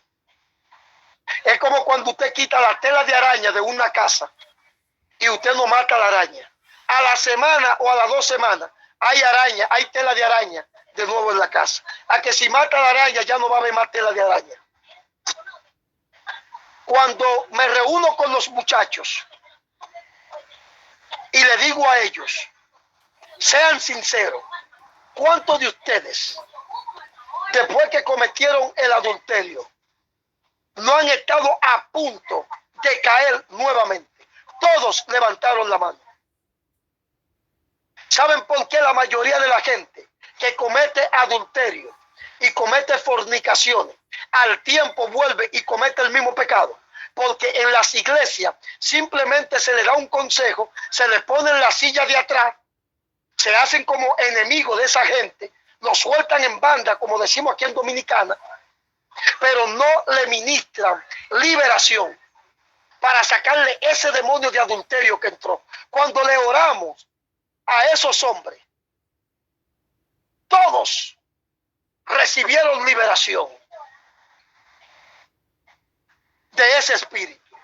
Es como cuando usted quita la tela de araña de una casa y usted no mata a la araña. A la semana o a las 2 semanas hay araña, hay tela de araña de nuevo en la casa. A que si mata a la araña ya no va a haber más tela de araña. Cuando me reúno con los muchachos y le digo a ellos, sean sinceros, ¿cuántos de ustedes, después que cometieron el adulterio, no han estado a punto de caer nuevamente? Todos levantaron la mano. ¿Saben por qué la mayoría de la gente que comete adulterio y comete fornicaciones, al tiempo vuelve y comete el mismo pecado? Porque en las iglesias simplemente se le da un consejo, se le pone en la silla de atrás, se hacen como enemigos de esa gente, lo sueltan en banda, como decimos aquí en Dominicana, pero no le ministran liberación para sacarle ese demonio de adulterio que entró. Cuando le oramos a esos hombres, todos recibieron liberación de ese espíritu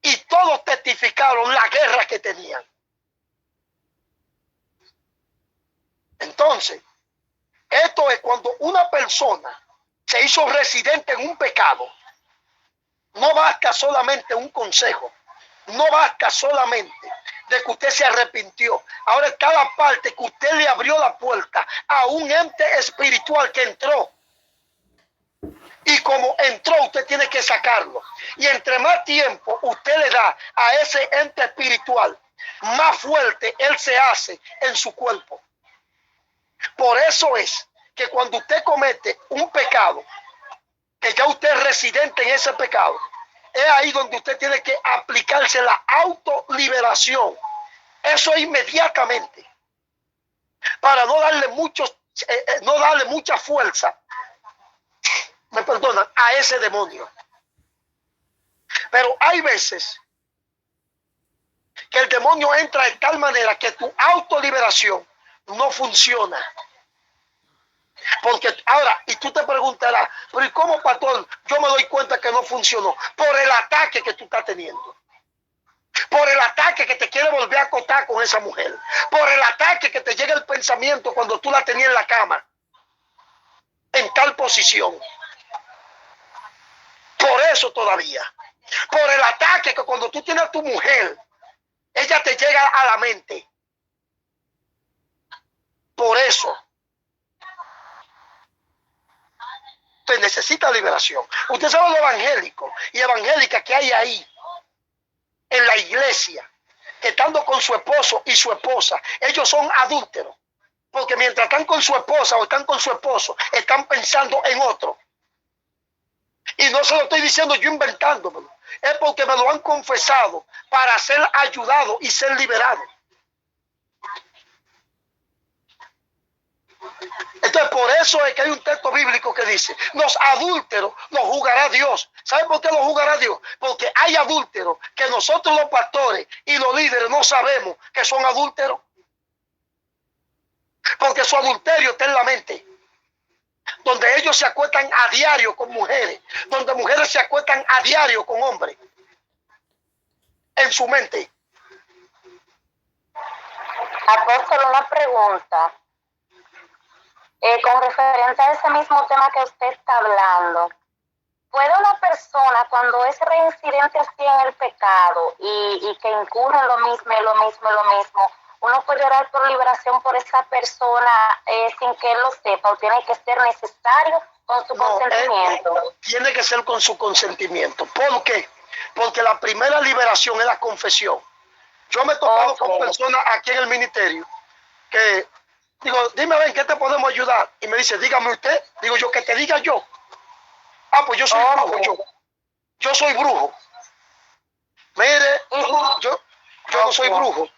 y todos testificaron la guerra que tenían. Entonces, esto es cuando una persona se hizo residente en un pecado. No basta solamente un consejo, no basta solamente de que usted se arrepintió. Ahora está la parte que usted le abrió la puerta a un ente espiritual que entró. Y como entró, usted tiene que sacarlo. Y entre más tiempo usted le da a ese ente espiritual, más fuerte él se hace en su cuerpo. Por eso es que cuando usted comete un pecado, que ya usted es residente en ese pecado, es ahí donde usted tiene que aplicarse la autoliberación. Eso inmediatamente, para no darle mucha fuerza, me perdonan, a ese demonio. Pero hay veces que el demonio entra de tal manera que tu autoliberación no funciona. Porque ahora, y tú te preguntarás, pero ¿y cómo, pastor, yo me doy cuenta que no funcionó? Por el ataque que tú estás teniendo. Por el ataque que te quiere volver a acostar con esa mujer. Por el ataque que te llega el pensamiento cuando tú la tenías en la cama, en tal posición. Por eso todavía. Por el ataque que cuando tú tienes a tu mujer, ella te llega a la mente. Por eso. Usted necesita liberación. Usted sabe lo evangélico y evangélica que hay ahí en la iglesia, que estando con su esposo y su esposa, ellos son adúlteros. porque mientras están con su esposa o están con su esposo, están pensando en otro. Y no se lo estoy diciendo yo inventándomelo, es porque me lo han confesado para ser ayudado y ser liberado. Entonces, por eso es que hay un texto bíblico que dice, los adúlteros los juzgará Dios. ¿Saben por qué los juzgará Dios? Porque hay adúlteros que nosotros los pastores y los líderes no sabemos que son adúlteros. Porque su adulterio está en la mente. Donde ellos se acuestan a diario con mujeres, donde mujeres se acuestan a diario con hombres. En su mente. Apóstol, una pregunta. Con referencia a ese mismo tema que usted está hablando, ¿puede una persona cuando es reincidente así en el pecado y que incurre en lo mismo, uno puede orar por liberación por esa persona sin que él lo sepa, o tiene que ser necesario con su consentimiento? Tiene que ser con su consentimiento. ¿Por qué? Porque la primera liberación es la confesión. Yo me he topado con personas aquí en el ministerio que digo, dime, ven, ¿qué te podemos ayudar? Y me dice, dígame usted. Digo yo, que te diga yo. Ah, pues yo soy brujo. Yo soy brujo. Mire, yo no soy brujo.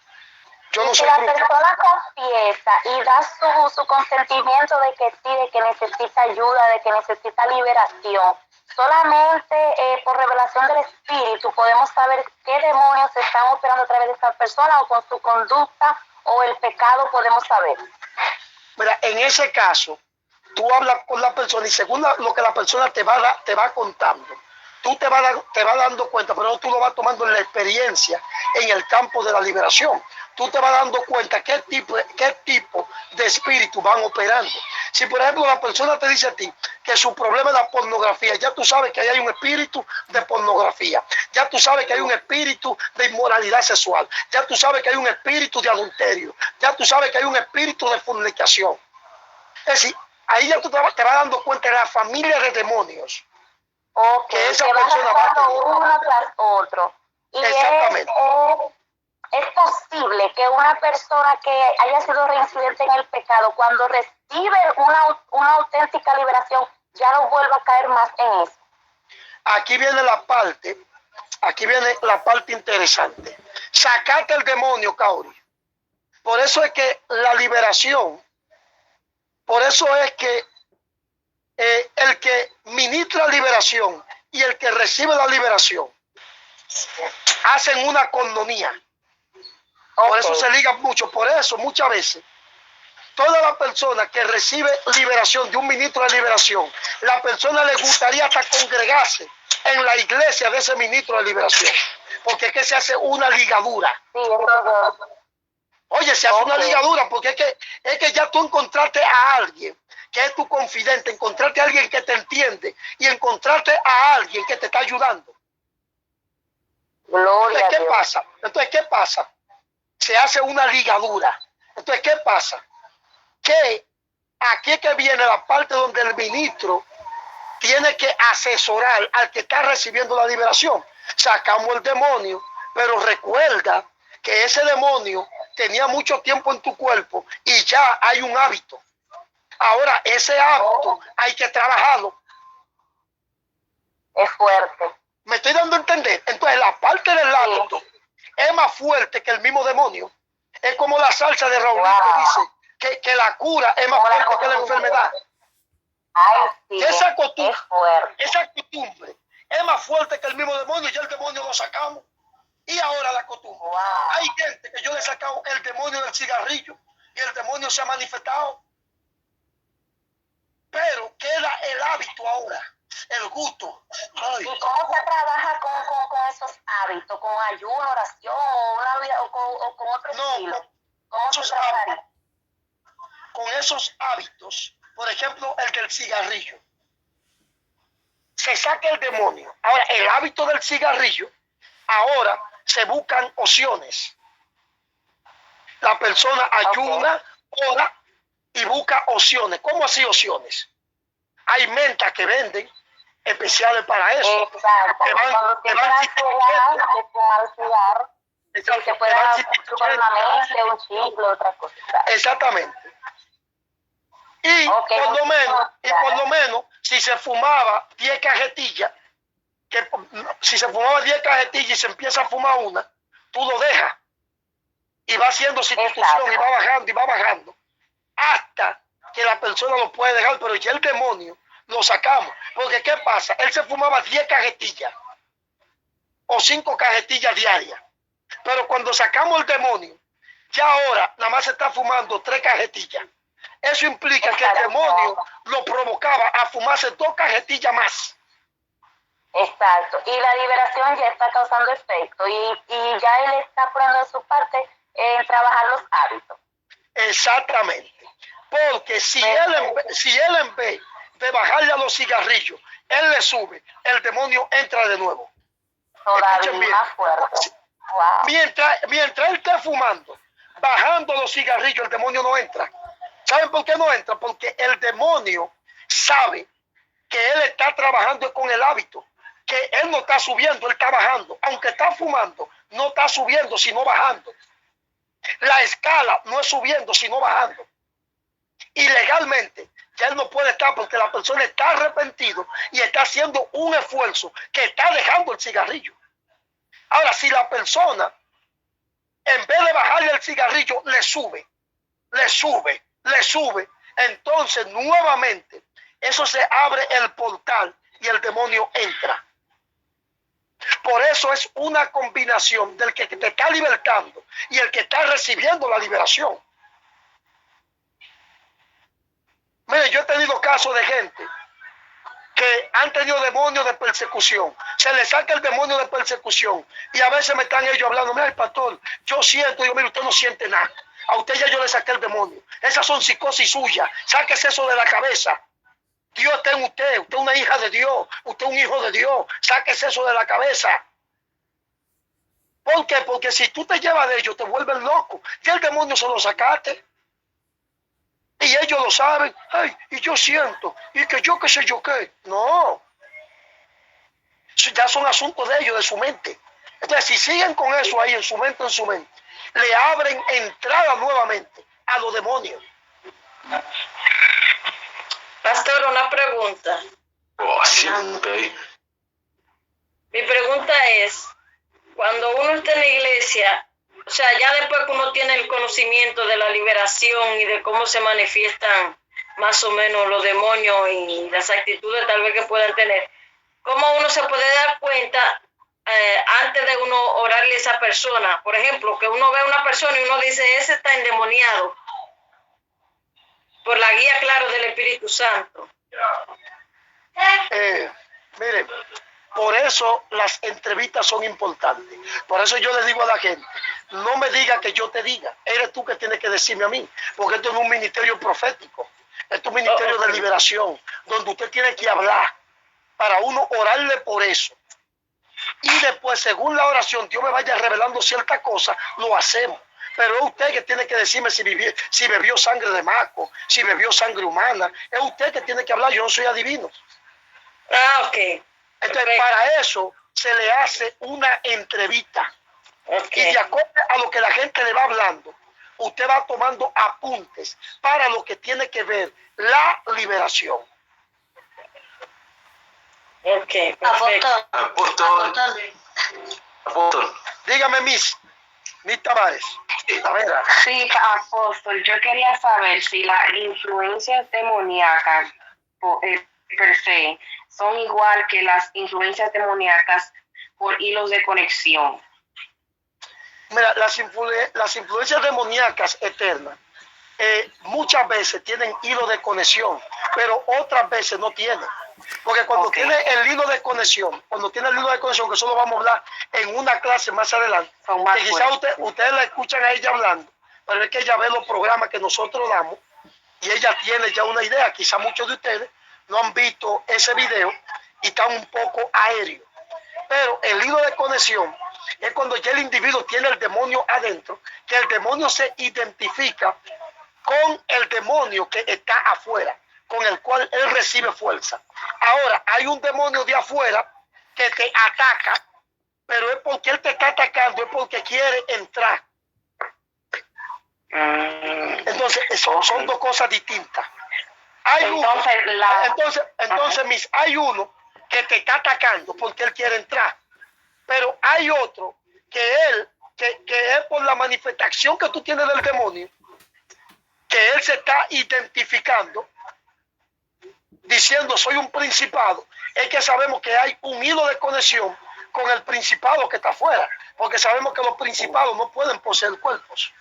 Yo no soy brujo. Si la persona confiesa y da su consentimiento de que sí, de que necesita ayuda, de que necesita liberación, solamente por revelación del Espíritu podemos saber qué demonios se están operando a través de esa persona, o con su conducta o el pecado podemos saber. Mira, en ese caso, tú hablas con la persona y según lo que la persona te va contando, tú te vas dando cuenta, pero tú lo vas tomando en la experiencia en el campo de la liberación. Tú te vas dando cuenta qué tipo de espíritu van operando. Si, por ejemplo, la persona te dice a ti que su problema es la pornografía, ya tú sabes que ahí hay un espíritu de pornografía. Ya tú sabes que hay un espíritu de inmoralidad sexual. Ya tú sabes que hay un espíritu de adulterio. Ya tú sabes que hay un espíritu de fornicación. Es decir, ahí ya tú te vas dando cuenta de la familia de demonios. Que esa persona va a tener. Uno tras otro. Y exactamente. Es posible que una persona que haya sido reincidente en el pecado, cuando recibe una auténtica liberación, ya no vuelva a caer más en eso. Aquí viene la parte interesante. Sacate el demonio, Kauri. Por eso es que la liberación, por eso es que el que ministra liberación y el que recibe la liberación hacen una coinonía. Por eso se ligan mucho. Por eso muchas veces toda la persona que recibe liberación de un ministro de liberación, la persona le gustaría hasta congregarse en la iglesia de ese ministro de liberación, porque es que se hace una ligadura. Oye, se hace una ligadura porque es que ya tú encontraste a alguien que es tu confidente, encontraste a alguien que te entiende y encontraste a alguien que te está ayudando. Entonces, ¿qué pasa? Se hace una ligadura. Entonces, ¿qué pasa? Que aquí es que viene la parte donde el ministro tiene que asesorar al que está recibiendo la liberación. Sacamos el demonio, pero recuerda que ese demonio tenía mucho tiempo en tu cuerpo y ya hay un hábito. Ahora, ese hábito hay que trabajarlo. Es fuerte. ¿Me estoy dando a entender? Entonces, la parte del hábito es más fuerte que el mismo demonio. Es como la salsa de Raúl que dice que la cura es más fuerte que la enfermedad. Esa costumbre es más fuerte que el mismo demonio. Ya el demonio lo sacamos. Y ahora la costumbre. Hay gente que yo le he sacado el demonio del cigarrillo y el demonio se ha manifestado. Pero queda el hábito ahora. El gusto. Ay. ¿Y cómo se trabaja con esos hábitos? ¿Con ayuno, oración o con otro estilo? ¿Cómo se trabaja? Con esos hábitos, por ejemplo, el del cigarrillo. Se saca el demonio. Ahora, el hábito del cigarrillo, ahora se buscan opciones. La persona ayuna, ora y busca opciones. ¿Cómo así opciones? Hay mentas que venden especiales para eso. Exacto. Cuando se puede fumar una mente, un chicle, otra cosa. Exactamente. Y por lo menos, si se fumaba 10 cajetillas, si se fumaba 10 cajetillas y se empieza a fumar una, tú lo dejas. Y va haciendo sustitución y va bajando. Hasta que la persona lo puede dejar, pero ya el demonio lo sacamos. Porque ¿qué pasa? Él se fumaba 10 cajetillas o 5 cajetillas diarias. Pero cuando sacamos el demonio, ya ahora nada más se está fumando 3 cajetillas. Eso implica que el demonio lo provocaba a fumarse 2 cajetillas más. Exacto. Y la liberación ya está causando efecto. Y ya él está poniendo de su parte en trabajar los hábitos. Exactamente. Porque si él en vez de bajarle a los cigarrillos, él le sube, el demonio entra de nuevo. Todavía más fuerte. Wow. Mientras él esté fumando, bajando los cigarrillos, el demonio no entra. ¿Saben por qué no entra? Porque el demonio sabe que él está trabajando con el hábito, que él no está subiendo, él está bajando. Aunque está fumando, no está subiendo, sino bajando. La escala no es subiendo, sino bajando. Y legalmente ya él no puede estar porque la persona está arrepentido y está haciendo un esfuerzo que está dejando el cigarrillo. Ahora, si la persona, en vez de bajarle el cigarrillo, le sube, entonces nuevamente eso se abre el portal y el demonio entra. Por eso es una combinación del que te está libertando y el que está recibiendo la liberación. Mire, yo he tenido casos de gente que han tenido demonios de persecución. Se les saca el demonio de persecución y a veces me están ellos hablando, mira, el pastor, yo siento, mire, usted no siente nada. A usted ya yo le saqué el demonio. Esas son psicosis suyas. Sáquese eso de la cabeza. Dios está en usted. Usted es una hija de Dios. Usted es un hijo de Dios. Sáquese eso de la cabeza. ¿Por qué? Porque si tú te llevas de ellos, te vuelves loco. Ya el demonio se lo sacaste. Y ellos lo saben. Ay, y yo siento. Y que yo qué sé yo qué. No. Eso ya son asuntos de ellos, de su mente. Entonces, si siguen con eso ahí en su mente, le abren entrada nuevamente a los demonios. Pastor, una pregunta. Mi pregunta es, cuando uno está en la iglesia, o sea, ya después que uno tiene el conocimiento de la liberación y de cómo se manifiestan más o menos los demonios y las actitudes tal vez que puedan tener, ¿cómo uno se puede dar cuenta antes de uno orarle a esa persona? Por ejemplo, que uno ve a una persona y uno dice, ese está endemoniado, por la guía, claro, del Espíritu Santo. Miren, por eso las entrevistas son importantes. Por eso yo le digo a la gente, no me diga que yo te diga, eres tú que tienes que decirme a mí, porque esto es un ministerio profético, esto es un ministerio de liberación, donde usted tiene que hablar para uno orarle por eso. Y después, según la oración, Dios me vaya revelando ciertas cosas, lo hacemos. Pero es usted que tiene que decirme si bebió sangre de maco, si bebió sangre humana. Es usted que tiene que hablar, yo no soy adivino. Ok. Entonces, para eso se le hace una entrevista. Y de acuerdo a lo que la gente le va hablando, usted va tomando apuntes para lo que tiene que ver la liberación. Ok, Apóstol. Dígame, Miss Tavares. Sí, apóstol, yo quería saber si las influencias demoníacas per se son igual que las influencias demoníacas por hilos de conexión. Mira, las influencias demoníacas eternas muchas veces tienen hilo de conexión, pero otras veces no tienen. Porque cuando tiene el hilo de conexión, que eso lo vamos a hablar en una clase más adelante, que quizás ustedes la escuchan a ella hablando, pero es que ella ve los programas que nosotros damos y ella tiene ya una idea. Quizás muchos de ustedes no han visto ese video y están un poco aéreos. Pero el hilo de conexión es cuando ya el individuo tiene el demonio adentro, que el demonio se identifica con el demonio que está afuera, con el cual él recibe fuerza. Ahora, hay un demonio de afuera que te ataca, pero es porque él te está atacando, es porque quiere entrar. Entonces, son dos cosas distintas. Hay hay uno que te está atacando porque él quiere entrar, pero hay otro que es por la manifestación que tú tienes del demonio, que él se está identificando, diciendo soy un principado. Es que sabemos que hay un hilo de conexión con el principado que está afuera, porque sabemos que los principados no pueden poseer cuerpos,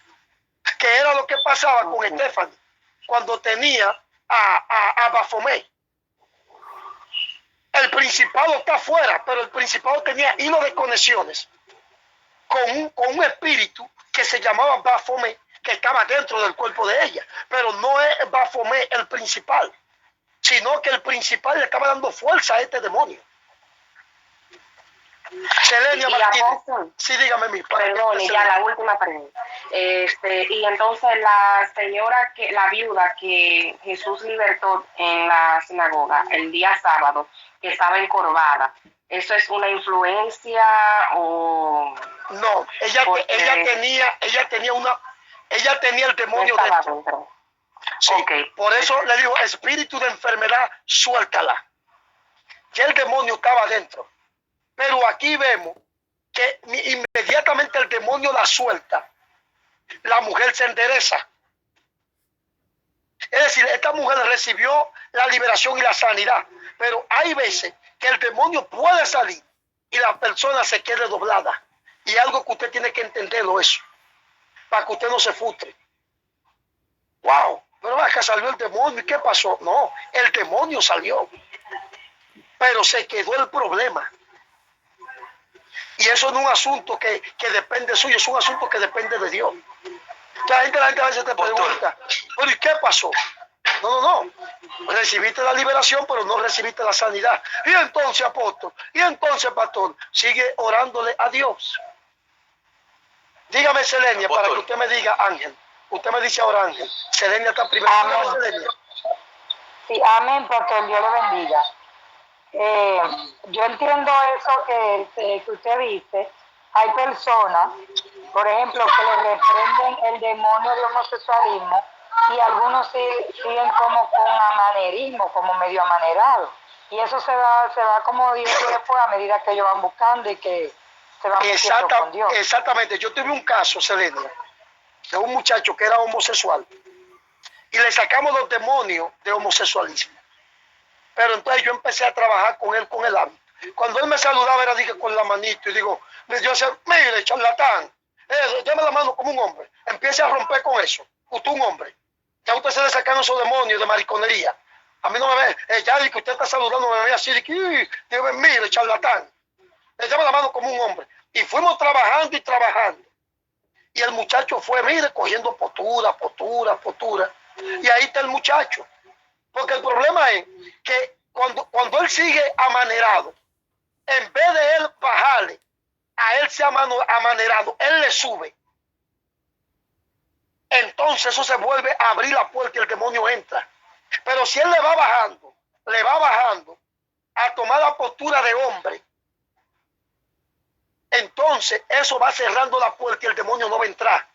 que era lo que pasaba con Stephanie cuando tenía a Baphomet. El principado está afuera, pero el principado tenía hilo de conexiones con un espíritu que se llamaba Baphomet, que estaba dentro del cuerpo de ella, pero no es Baphomet el principal, sino que el principal le estaba dando fuerza a este demonio. Selenia Martínez. Sí, dígame mi padre. Perdón, y ya la última pregunta. Y entonces la señora, la viuda que Jesús libertó en la sinagoga el día sábado, que estaba encorvada, ¿eso es una influencia o...? No, ella tenía el demonio dentro. Sí, okay. Por eso le digo, espíritu de enfermedad, suéltala. Ya el demonio estaba dentro. Pero aquí vemos que inmediatamente el demonio la suelta, la mujer se endereza. Es decir, esta mujer recibió la liberación y la sanidad, pero hay veces que el demonio puede salir y la persona se quede doblada. Y algo que usted tiene que entenderlo eso, para que usted no se frustre. Wow, pero acá salió el demonio, ¿y qué pasó? No, el demonio salió, pero se quedó el problema. Y eso no es un asunto que depende suyo, es un asunto que depende de Dios. La gente a veces te pregunta, pero ¿y qué pasó? No. Recibiste la liberación, pero no recibiste la sanidad. Y entonces, apóstol, y entonces, pastor, sigue orándole a Dios. Dígame, Selenia, para que usted me diga, Ángel. Usted me dice ahora, Ángel. Selenia está primero. Amén. Selenia. Sí, amén, pastor, Dios le bendiga. Yo entiendo eso que usted dice. Hay personas, por ejemplo, que le reprenden el demonio de homosexualismo y algunos siguen como con amanerismo, como medio amanerado. Y eso se va como Dios después a medida que ellos van buscando y que se van metiendo con Dios. Exactamente. Yo tuve un caso, Selenia, de un muchacho que era homosexual y le sacamos los demonios de homosexualismo. Pero entonces yo empecé a trabajar con él con el hábito. Cuando él me saludaba era dije con la manito y digo, yo decía, mire, charlatán, déme la mano como un hombre. Empiece a romper con eso. Usted es un hombre. Ya usted se le sacaron esos demonios de mariconería. A mí no me ve, ya que usted está saludando, me ve así, digo, mire, charlatán, déme la mano como un hombre. Y fuimos trabajando y trabajando. Y el muchacho fue, mire, cogiendo postura. Y ahí está el muchacho. Porque el problema es que cuando él sigue amanerado, en vez de él bajarle, a él se amanerado, él le sube. Entonces eso se vuelve a abrir la puerta y el demonio entra. Pero si él le va bajando a tomar la postura de hombre, entonces eso va cerrando la puerta y el demonio no va a entrar.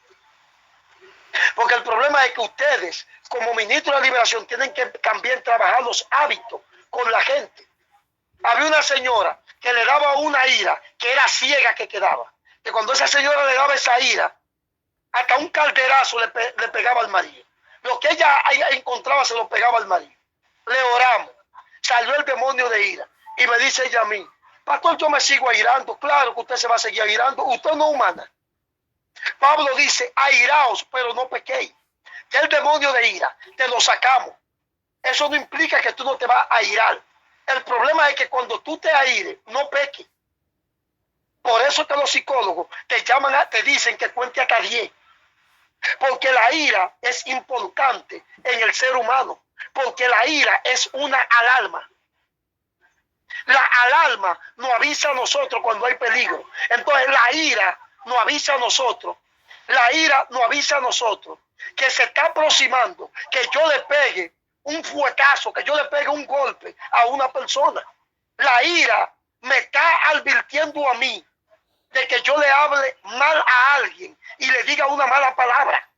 Porque el problema es que ustedes, como ministros de la liberación, tienen que también trabajar los hábitos con la gente. Había una señora que le daba una ira, que era ciega que quedaba. Que cuando esa señora le daba esa ira, hasta un calderazo le pegaba al marido. Lo que ella encontraba se lo pegaba al marido. Le oramos. Salió el demonio de ira. Y me dice ella a mí, pastor, yo me sigo airando. Claro que usted se va a seguir airando. Usted no es humana. Pablo dice, airaos, pero no pequéis. Ya el demonio de ira, te lo sacamos. Eso no implica que tú no te vas a airar. El problema es que cuando tú te aires, no peques. Por eso que los psicólogos te dicen que cuente hasta 10. Porque la ira es importante en el ser humano. Porque la ira es una alarma. La alarma nos avisa a nosotros cuando hay peligro. Entonces la ira nos avisa a nosotros. La ira nos avisa a nosotros que se está aproximando, que yo le pegue un fuetazo, que yo le pegue un golpe a una persona. La ira me está advirtiendo a mí de que yo le hable mal a alguien y le diga una mala palabra.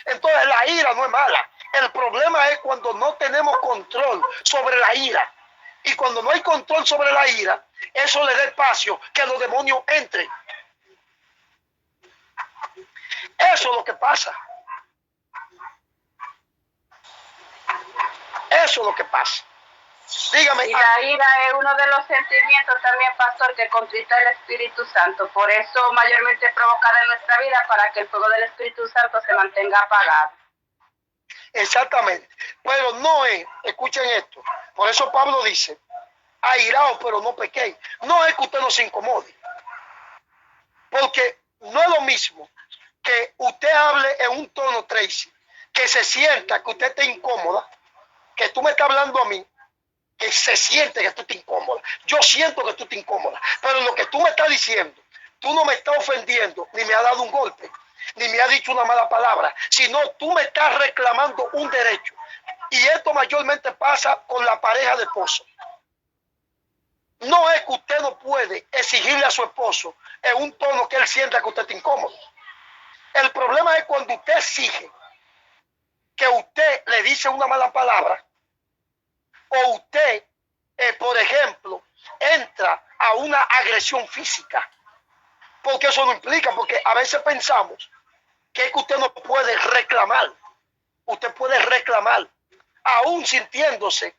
Entonces la ira no es mala, El problema es cuando no tenemos control sobre la ira. Y cuando no hay control sobre la ira, eso le da espacio que los demonios entren. Eso es lo que pasa. Eso es lo que pasa. Dígame. Y la ira es uno de los sentimientos también, pastor, que contrista el Espíritu Santo. Por eso mayormente es provocada en nuestra vida para que el fuego del Espíritu Santo se mantenga apagado. Exactamente. Pero no es, escuchen esto. Por eso Pablo dice, airaos pero no pequéis. No es que usted no se incomode. Porque no es lo mismo que usted hable en un tono, Tracy, que se sienta que usted está incómoda, que tú me estás hablando a mí, que se siente que tú estás incómoda. Yo siento que tú estás incómoda, pero lo que tú me estás diciendo, tú no me estás ofendiendo, ni me has dado un golpe, ni me has dicho una mala palabra, sino tú me estás reclamando un derecho. Y esto mayormente pasa con la pareja de esposo. No es que usted no puede exigirle a su esposo en un tono que él sienta que usted está incómodo. El problema es cuando usted exige que usted le dice una mala palabra, o usted, por ejemplo, entra a una agresión física. Porque eso no implica, porque a veces pensamos que es que usted no puede reclamar. Usted puede reclamar, aún sintiéndose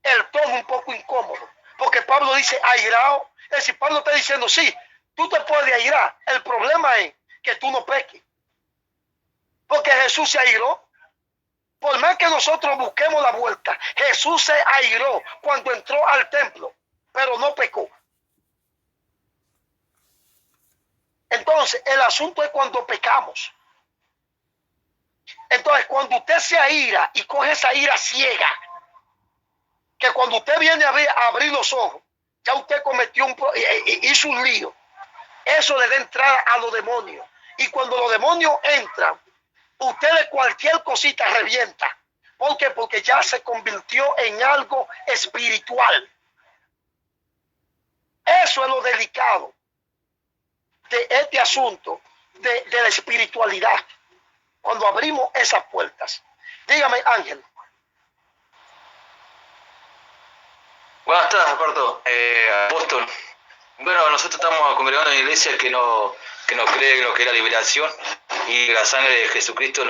el tono un poco incómodo. Porque Pablo dice airado. Es decir, Pablo está diciendo, sí, tú te puedes airar. El problema es que tú no peques. Porque Jesús se airó. Por más que nosotros busquemos la vuelta, Jesús se airó cuando entró al templo, pero no pecó. Entonces, el asunto es cuando pecamos. Entonces, cuando usted se aira y coge esa ira ciega, que cuando usted viene a abrir los ojos, ya usted cometió hizo un lío, eso le da entrada a los demonios. Y cuando los demonios entran, usted de cualquier cosita revienta. ¿Por qué? Porque ya se convirtió en algo espiritual. Eso es lo delicado de este asunto de la espiritualidad. Cuando abrimos esas puertas. Dígame, Ángel. Buenas tardes, Alberto. Apóstol. Bueno, nosotros estamos congregando en una iglesia que no cree en lo que es la liberación y la sangre de Jesucristo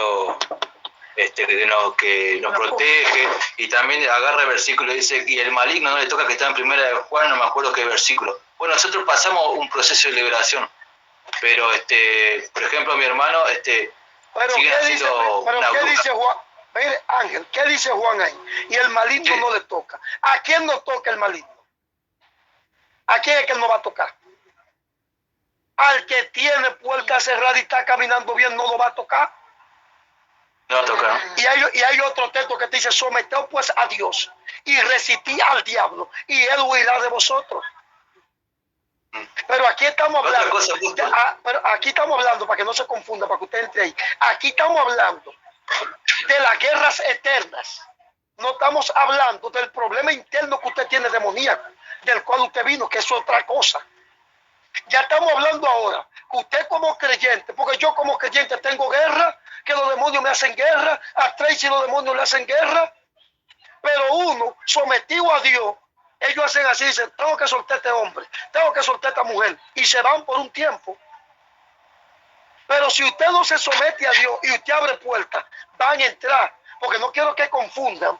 que nos protege, y también agarra el versículo y dice, y el maligno no le toca, que está en Primera de Juan, no me acuerdo qué versículo. Bueno, nosotros pasamos un proceso de liberación, pero por ejemplo mi hermano sigue haciendo una ¿qué dice Juan? Mire, Ángel, ¿qué dice Juan ahí? Y el maligno no le toca. ¿A quién no toca el maligno? ¿A quién es que él no va a tocar? Al que tiene puerta cerrada y está caminando bien, no lo va a tocar. No va a tocar. Y hay otro texto que te dice, someteos pues a Dios y resistid al diablo y él huirá de vosotros. Pero aquí estamos hablando, pero aquí estamos hablando, para que no se confunda, para que usted entre ahí, aquí estamos hablando de las guerras eternas. No estamos hablando del problema interno que usted tiene demoníaco, del cual usted vino, que es otra cosa. Ya estamos hablando ahora, que usted como creyente, porque yo como creyente tengo guerra, que los demonios me hacen guerra, a Tracy los demonios le hacen guerra, pero uno sometido a Dios, ellos hacen así, dicen, tengo que soltar a este hombre, tengo que soltar a esta mujer, y se van por un tiempo. Pero si usted no se somete a Dios y usted abre puertas, van a entrar, porque no quiero que confundan.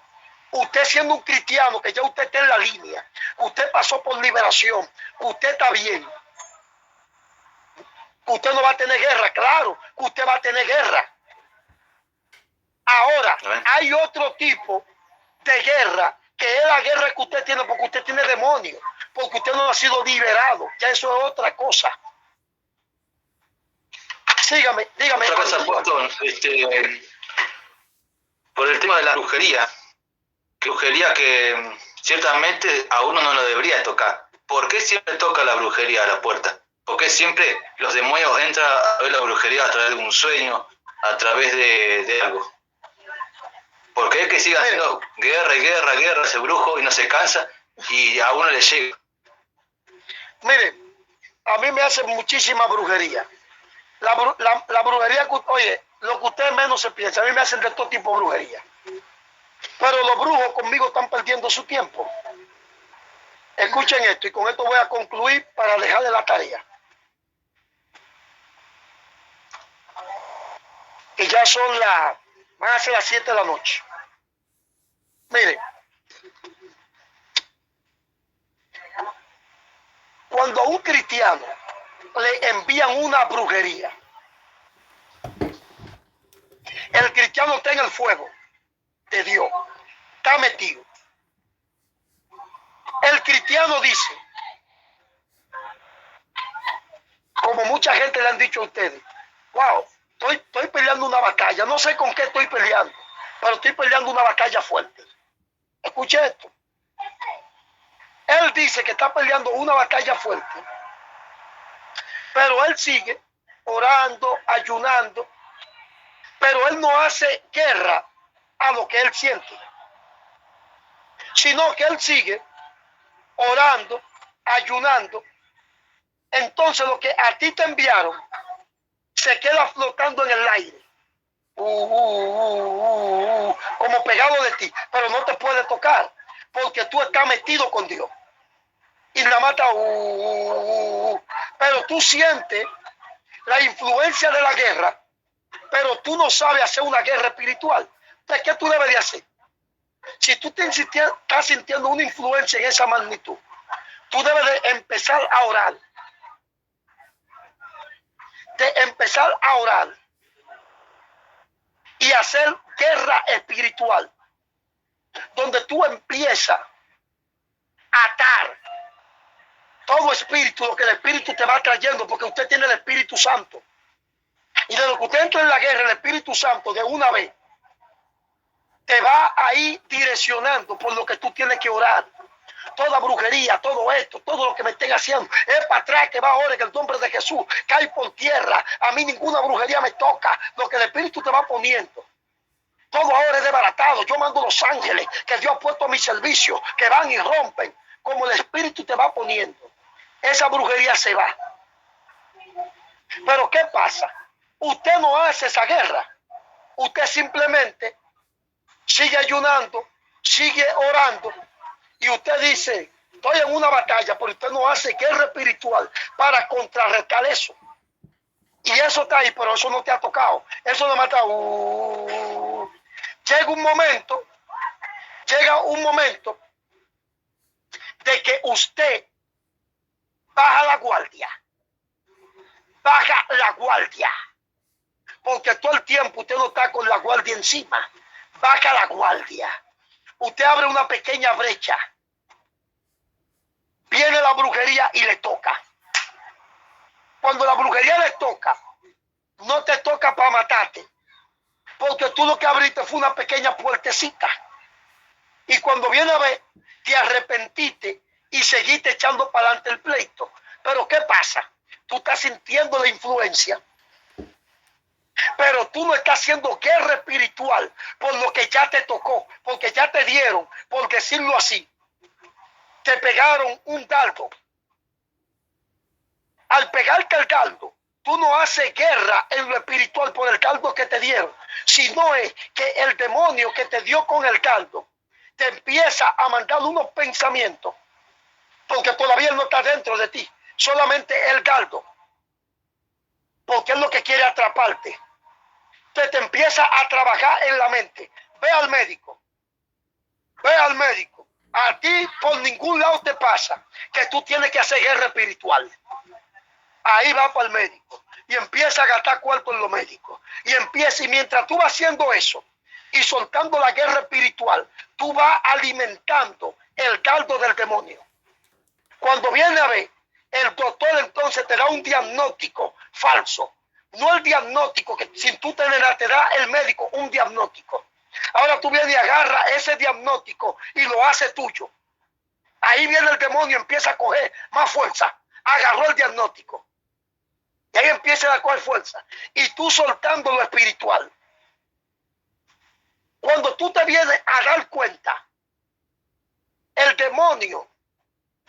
Usted siendo un cristiano, que ya usted está en la línea, usted pasó por liberación, usted está bien. Usted no va a tener guerra, claro, que usted va a tener guerra. Ahora, hay otro tipo de guerra, que es la guerra que usted tiene porque usted tiene demonios, porque usted no ha sido liberado. Ya eso es otra cosa. Dígame. Otra cosa, apóstol, por el tema de la brujería que ciertamente a uno no lo debería tocar. ¿Por qué siempre toca la brujería a la puerta? ¿Por qué siempre los demonios entran a ver la brujería a través de un sueño, a través de algo? ¿Por qué es que sigue haciendo guerra ese brujo y no se cansa y a uno le llega? Mire, a mí me hacen muchísima brujería. La brujería, oye, lo que ustedes menos se piensan, a mí me hacen de todo tipo de brujería. Pero los brujos conmigo están perdiendo su tiempo. Escuchen esto y con esto voy a concluir para dejarle la tarea. Y ya van a ser las 7 de la noche. Miren, cuando a un cristiano le envían una brujería, el cristiano está en el fuego de Dios, está metido. El cristiano dice, como mucha gente le han dicho a ustedes, wow, estoy peleando una batalla, no sé con qué estoy peleando, pero estoy peleando una batalla fuerte. Escuche esto. Él dice que está peleando una batalla fuerte, pero él sigue orando, ayunando, pero él no hace guerra a lo que él siente, sino que él sigue orando, ayunando. Entonces lo que a ti te enviaron se queda flotando en el aire, como pegado de ti, pero no te puede tocar porque tú estás metido con Dios y la mata, pero tú sientes la influencia de la guerra, pero tú no sabes hacer una guerra espiritual. Entonces, ¿qué tú debes de hacer? Si tú estás sintiendo una influencia en esa magnitud, tú debes de empezar a orar. Y hacer guerra espiritual, donde tú empiezas a atar todo espíritu, lo que el espíritu te va trayendo, porque usted tiene el Espíritu Santo. Y de lo que usted entra en la guerra, el Espíritu Santo de una vez te va ahí direccionando por lo que tú tienes que orar. Toda brujería, todo esto, todo lo que me estén haciendo, es para atrás que va ahora en el nombre de Jesús, cae por tierra. A mí ninguna brujería me toca. Lo que el Espíritu te va poniendo, todo ahora es desbaratado. Yo mando los ángeles que Dios ha puesto a mi servicio, que van y rompen. Como el Espíritu te va poniendo, esa brujería se va. Pero ¿qué pasa? Usted no hace esa guerra. Usted simplemente sigue ayunando, sigue orando, y usted dice, estoy en una batalla, pero usted no hace guerra espiritual para contrarrestar eso. Y eso está ahí, pero eso no te ha tocado. Eso no mata. Llega un momento de que usted baja la guardia. Porque todo el tiempo usted no está con la guardia encima. Baja la guardia. Usted abre una pequeña brecha. Viene la brujería y le toca. Cuando la brujería le toca, no te toca para matarte, porque tú lo que abriste fue una pequeña puertecita. Y cuando viene a ver, te arrepentiste y seguiste echando para adelante el pleito. Pero ¿qué pasa? Tú estás sintiendo la influencia, pero tú no estás haciendo guerra espiritual por lo que ya te tocó, porque ya te dieron, por decirlo así. Te pegaron un dardo. Al pegarte el dardo, tú no haces guerra en lo espiritual por el dardo que te dieron, sino es que el demonio que te dio con el dardo te empieza a mandar unos pensamientos, porque todavía no está dentro de ti, solamente el dardo, porque es lo que quiere atraparte. Te empieza a trabajar en la mente. Ve al médico. A ti por ningún lado te pasa que tú tienes que hacer guerra espiritual. Ahí va para el médico y empieza a gastar cuarto en los médicos. Y mientras tú vas haciendo eso y soltando la guerra espiritual, tú vas alimentando el dardo del demonio. Cuando viene a ver, el doctor entonces te da un diagnóstico falso. No el diagnóstico que sin tú tener nada, te da el médico un diagnóstico. Ahora tú vienes y agarras ese diagnóstico y lo hace tuyo. Ahí viene el demonio y empieza a coger más fuerza. Agarró el diagnóstico. Y ahí empieza a coger fuerza. Y tú soltando lo espiritual. Cuando tú te vienes a dar cuenta, el demonio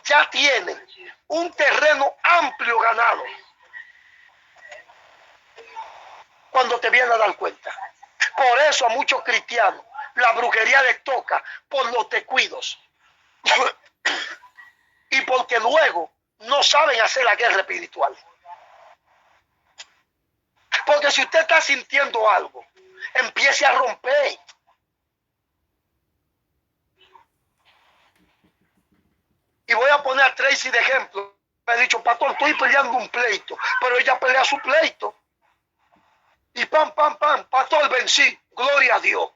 ya tiene un terreno amplio ganado. Cuando te vienes a dar cuenta. Por eso a muchos cristianos la brujería les toca por los descuidos. Y porque luego no saben hacer la guerra espiritual. Porque si usted está sintiendo algo, empiece a romper. Y voy a poner a Tracy de ejemplo. Me ha dicho, pastor, estoy peleando un pleito, pero ella pelea su pleito. Y pam, pam, pam, pastor, vencí, gloria a Dios.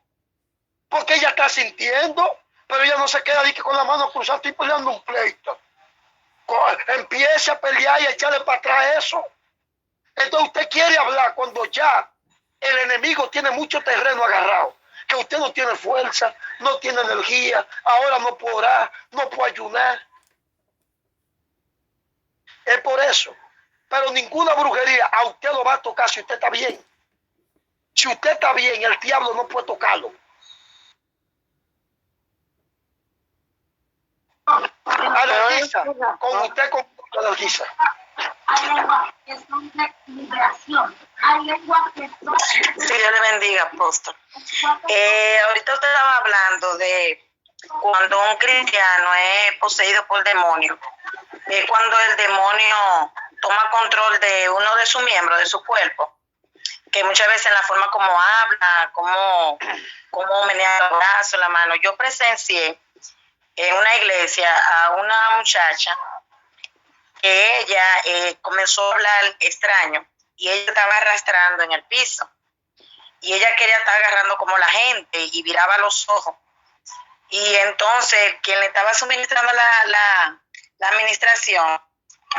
Porque ella está sintiendo, pero ella no se queda ahí que con la mano cruzada, estoy peleando un pleito. Empiece a pelear y a echarle para atrás eso. Entonces usted quiere hablar cuando ya el enemigo tiene mucho terreno agarrado. Que usted no tiene fuerza, no tiene energía, ahora no podrá, no puede ayunar. Es por eso. Pero ninguna brujería a usted lo va a tocar si usted está bien. Si usted está bien, el diablo no puede tocarlo. Analisa, con usted, con Analisa. Hay lenguas que son de liberación. Hay lenguas que son... Sí, Dios le bendiga, apóstol. Ahorita usted estaba hablando de cuando un cristiano es poseído por demonios. Es cuando el demonio toma control de uno de sus miembros, de su cuerpo. Que muchas veces en la forma como habla, como menea los brazos, la mano. Yo presencié en una iglesia a una muchacha que ella comenzó a hablar extraño y ella estaba arrastrando en el piso y ella quería estar agarrando como la gente y viraba los ojos, y entonces quien le estaba suministrando la administración,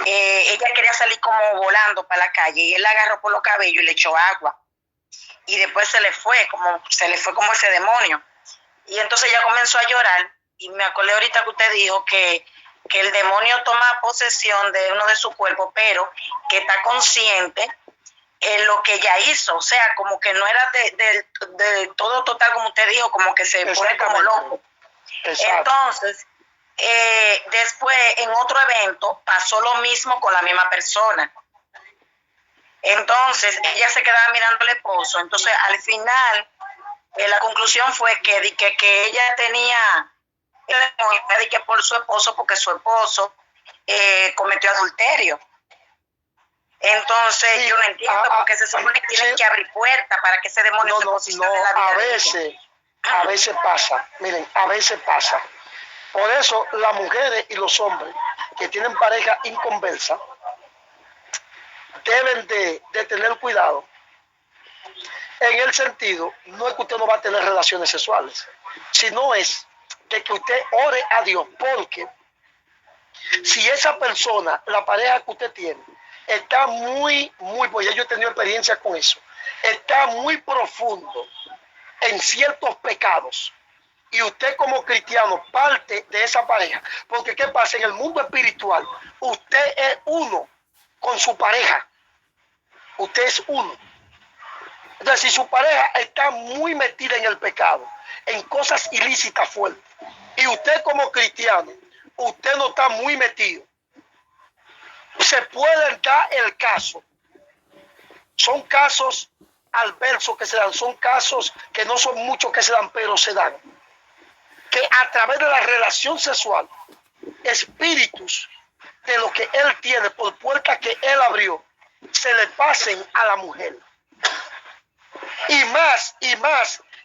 ella quería salir como volando para la calle y él la agarró por los cabellos y le echó agua y después se le fue como ese demonio, y entonces ella comenzó a llorar. Y me acordé ahorita que usted dijo que el demonio toma posesión de uno de su cuerpo, pero que está consciente en lo que ella hizo. O sea, como que no era de todo total, como usted dijo, como que se pone como loco. Exacto. Entonces, después en otro evento pasó lo mismo con la misma persona. Entonces, ella se quedaba mirando al esposo. Entonces, al final, la conclusión fue que ella tenía... de que por su esposo, porque su esposo cometió adulterio. Entonces sí, yo no entiendo porque se supone que tienen que abrir puertas para que ese demonio se posicione en la vida. A veces pasa, miren, a veces pasa. Por eso las mujeres y los hombres que tienen pareja inconversa deben de tener cuidado, en el sentido, no es que usted no va a tener relaciones sexuales, sino es de que usted ore a Dios, porque si esa persona, la pareja que usted tiene, está muy, pues ya yo he tenido experiencia con eso, está muy profundo en ciertos pecados, y usted como cristiano parte de esa pareja, porque ¿qué pasa? En el mundo espiritual, usted es uno con su pareja, usted es uno. Entonces, si su pareja está muy metida en el pecado, en cosas ilícitas fuertes, y usted como cristiano, usted no está muy metido, se puede dar el caso. Son casos adversos que se dan, son casos que no son muchos que se dan, pero se dan. Que a través de la relación sexual, espíritus de lo que él tiene por puerta que él abrió, se le pasen a la mujer. Y más,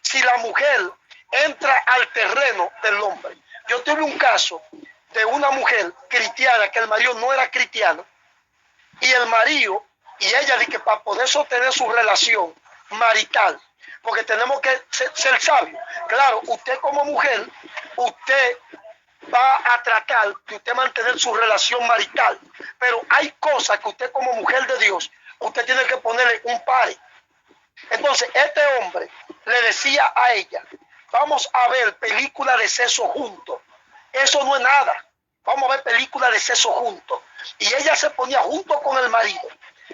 si la mujer entra al terreno del hombre. Yo tuve un caso de una mujer cristiana que el marido no era cristiano, y el marido y ella dice que para poder sostener su relación marital, porque tenemos que ser sabios. Claro, usted como mujer, usted va a tratar de usted mantener su relación marital, pero hay cosas que usted como mujer de Dios, usted tiene que ponerle un pare. Entonces este hombre le decía a ella, vamos a ver películas de sexo juntos. Eso no es nada. Vamos a ver películas de sexo juntos. Y ella se ponía junto con el marido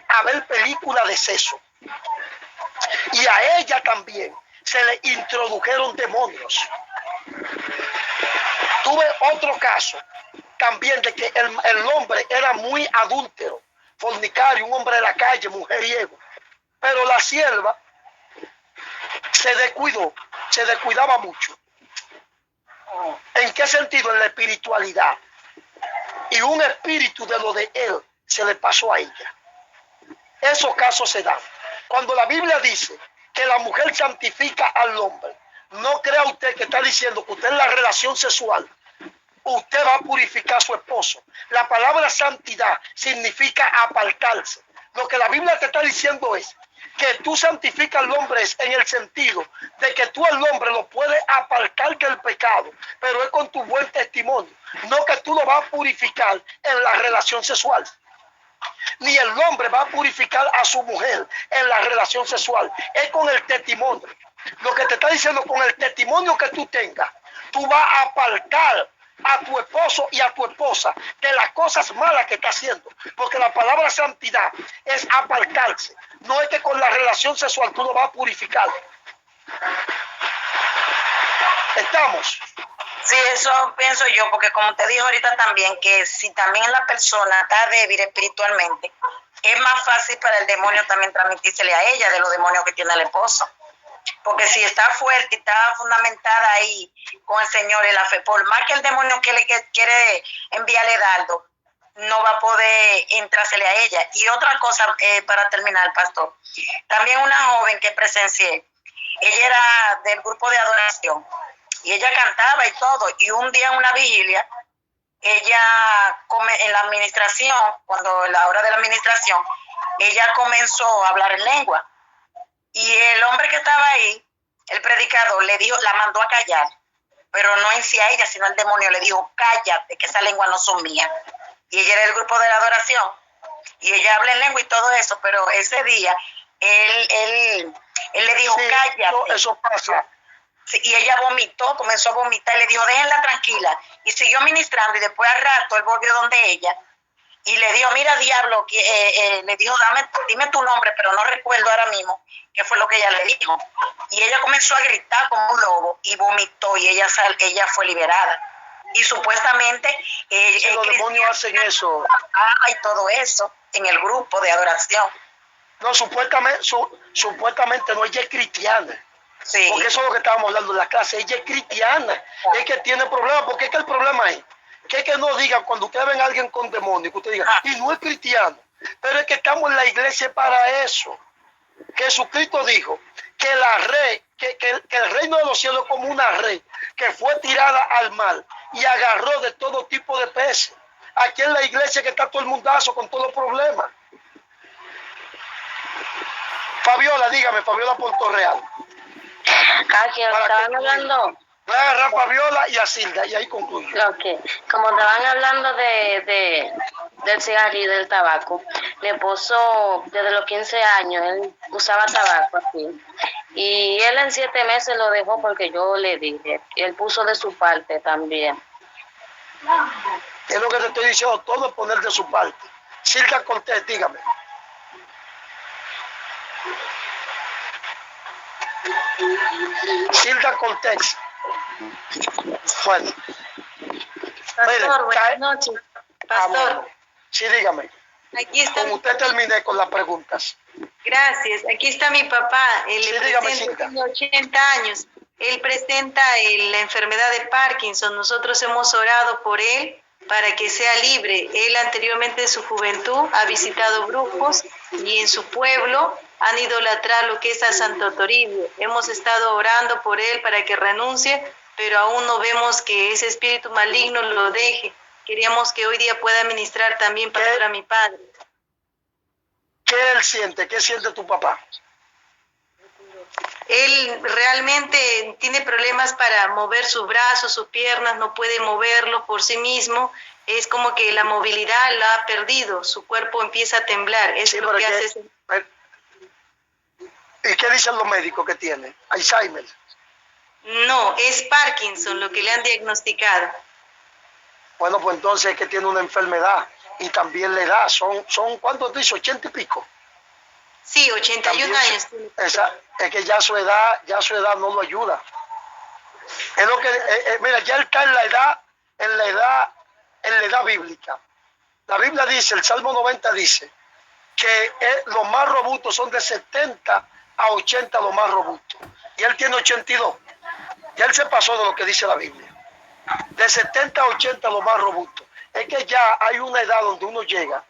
a ver películas de sexo. Y a ella también se le introdujeron demonios. Tuve otro caso también de que el hombre era muy adúltero, fornicario, un hombre de la calle, mujeriego. Pero la sierva se descuidó, se descuidaba mucho. ¿En qué sentido? En la espiritualidad. Y un espíritu de lo de él se le pasó a ella. Esos casos se dan. Cuando la Biblia dice que la mujer santifica al hombre, no crea usted que está diciendo que usted en la relación sexual, usted va a purificar a su esposo. La palabra santidad significa apartarse. Lo que la Biblia te está diciendo es que tú santificas al hombre en el sentido de que tú al hombre lo puedes apartar del pecado, pero es con tu buen testimonio, no que tú lo vas a purificar en la relación sexual. Ni el hombre va a purificar a su mujer en la relación sexual, es con el testimonio. Lo que te está diciendo, con el testimonio que tú tengas, tú vas a apartar a tu esposo y a tu esposa de las cosas malas que está haciendo, porque la palabra santidad es apartarse, no es que con la relación sexual tú lo vas a purificar. ¿Estamos? Sí, eso pienso yo, porque como te dijo ahorita también, que si también la persona está débil espiritualmente, es más fácil para el demonio también transmitírsele a ella de los demonios que tiene el esposo. Porque si está fuerte y está fundamentada ahí con el Señor en la fe, por más que el demonio que le quiere enviarle dardo, no va a poder entrársele a ella. Y otra cosa, para terminar, pastor, también una joven que presencié, ella era del grupo de adoración y ella cantaba y todo, y un día en una vigilia, ella en la administración, cuando la hora de la administración, ella comenzó a hablar en lengua. Y el hombre que estaba ahí, el predicador, le dijo, la mandó a callar, pero no en sí a ella, sino al demonio, le dijo, cállate, que esa lengua no son mías. Y ella era del grupo de la adoración, y ella habla en lengua y todo eso, pero ese día, él le dijo, cállate. Eso pasa. Sí, y ella vomitó, comenzó a vomitar, y le dijo, déjenla tranquila, y siguió ministrando, y después al rato, él volvió donde ella, y le dijo, mira, diablo, le dijo, dime tu nombre, pero no recuerdo ahora mismo qué fue lo que ella le dijo. Y ella comenzó a gritar como un lobo y vomitó, y ella fue liberada. Y supuestamente los demonios hacen eso. Y todo eso en el grupo de adoración. No, supuestamente no, ella es cristiana. Sí. Porque eso es lo que estábamos hablando en la clase, ella es cristiana, es que tiene problemas, porque es que el problema es que no digan, cuando ustedes ven a alguien con demonio, que ustedes digan, y no es cristiano, pero es que estamos en la iglesia para eso. Jesucristo dijo que el reino de los cielos es como una red que fue tirada al mar y agarró de todo tipo de peces. Aquí en la iglesia que está todo el mundazo con todos los problemas. Fabiola, dígame, Fabiola Portorreal. Que estaban hablando. Voy a agarrar a Fabiola y a Silda y ahí concluyo. Okay. Como estaban hablando del cigarrillo y del tabaco, mi esposo desde los 15 años, él usaba tabaco así. Y él en 7 meses lo dejó porque yo le dije. Y él puso de su parte también. Es lo que te estoy diciendo, todo es poner de su parte. Silda Cortés, dígame. Silda Cortés. Bueno. Pastor, buenas noches. Pastor. Sí, dígame. Aquí está. Con usted terminé con las preguntas. Gracias. Aquí está mi papá. Él tiene 80 años. Él presenta la enfermedad de Parkinson. Nosotros hemos orado por él para que sea libre. Él anteriormente en su juventud ha visitado brujos y en su pueblo han idolatrado lo que es a Santo Toribio. Hemos estado orando por él para que renuncie, pero aún no vemos que ese espíritu maligno lo deje. Queríamos que hoy día pueda ministrar también, pastor, a mi padre. ¿Qué él siente? ¿Qué siente tu papá? Él realmente tiene problemas para mover sus brazos, sus piernas, no puede moverlo por sí mismo. Es como que la movilidad la ha perdido, su cuerpo empieza a temblar. Eso es lo que hace. ¿Y qué dicen los médicos que tiene? ¿Alzheimer? No, es Parkinson lo que le han diagnosticado. Bueno, pues entonces es que tiene una enfermedad y también la edad. Son ¿cuántos dice? 80 y pico. Sí, 81 años. Es que ya su edad no lo ayuda. Es lo que mira, ya él está en la edad bíblica. La Biblia dice, el Salmo 90 dice que los más robustos son de 70 a 80 los más robustos. Y él tiene 82. Ya él se pasó de lo que dice la Biblia. De 70 a 80 lo más robusto. Es que ya hay una edad donde uno llega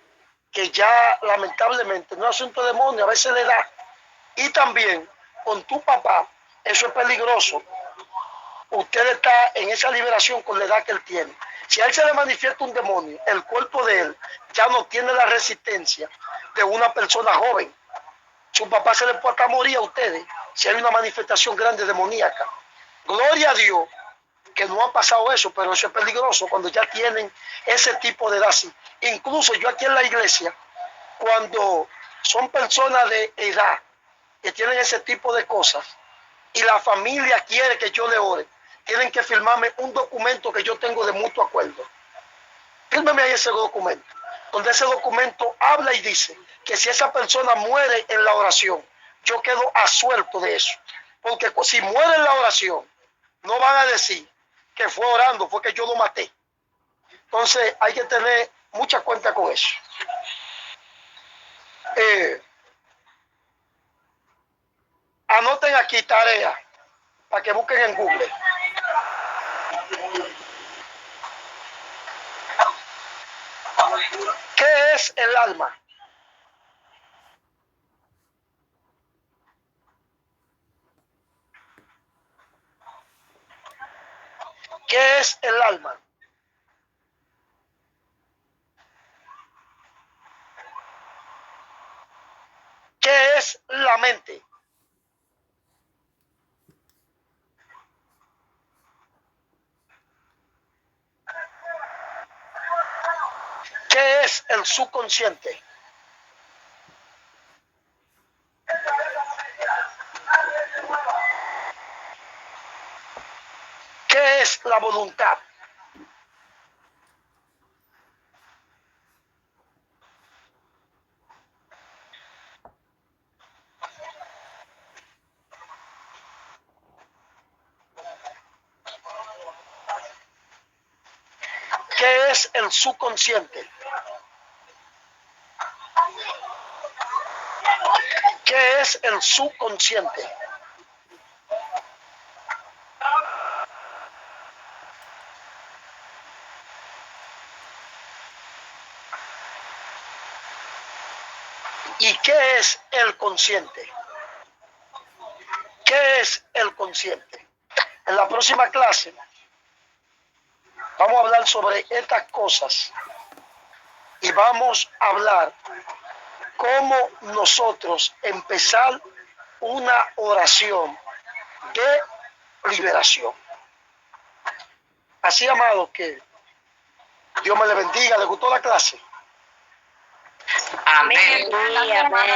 que ya lamentablemente no es asunto de demonio, a veces le da. Y también con tu papá, eso es peligroso. Usted está en esa liberación con la edad que él tiene. Si a él se le manifiesta un demonio, el cuerpo de él ya no tiene la resistencia de una persona joven. Su papá se le puede hasta morir a ustedes si hay una manifestación grande demoníaca. Gloria a Dios que no ha pasado eso, pero eso es peligroso cuando ya tienen ese tipo de edad así. Incluso yo aquí en la iglesia, cuando son personas de edad que tienen ese tipo de cosas y la familia quiere que yo le ore, tienen que firmarme un documento que yo tengo de mutuo acuerdo. Fírmeme ahí ese documento, donde ese documento habla y dice que si esa persona muere en la oración, yo quedo asuelto de eso. Porque si muere en la oración, no van a decir que fue orando, fue que yo lo maté. Entonces hay que tener mucha cuenta con eso. Anoten aquí tarea para que busquen en Google. ¿Qué es el alma? ¿Qué es el alma? ¿Qué es la mente? ¿Qué es el subconsciente? ¿Qué es la voluntad? ¿Qué es el subconsciente? ¿Qué es el subconsciente? ¿Y qué es el consciente? ¿Qué es el consciente? En la próxima clase vamos a hablar sobre estas cosas y vamos a hablar cómo nosotros empezar una oración de liberación. Así, amado, que Dios me le bendiga. ¿Le gustó la clase? Amén. Amén. Amén.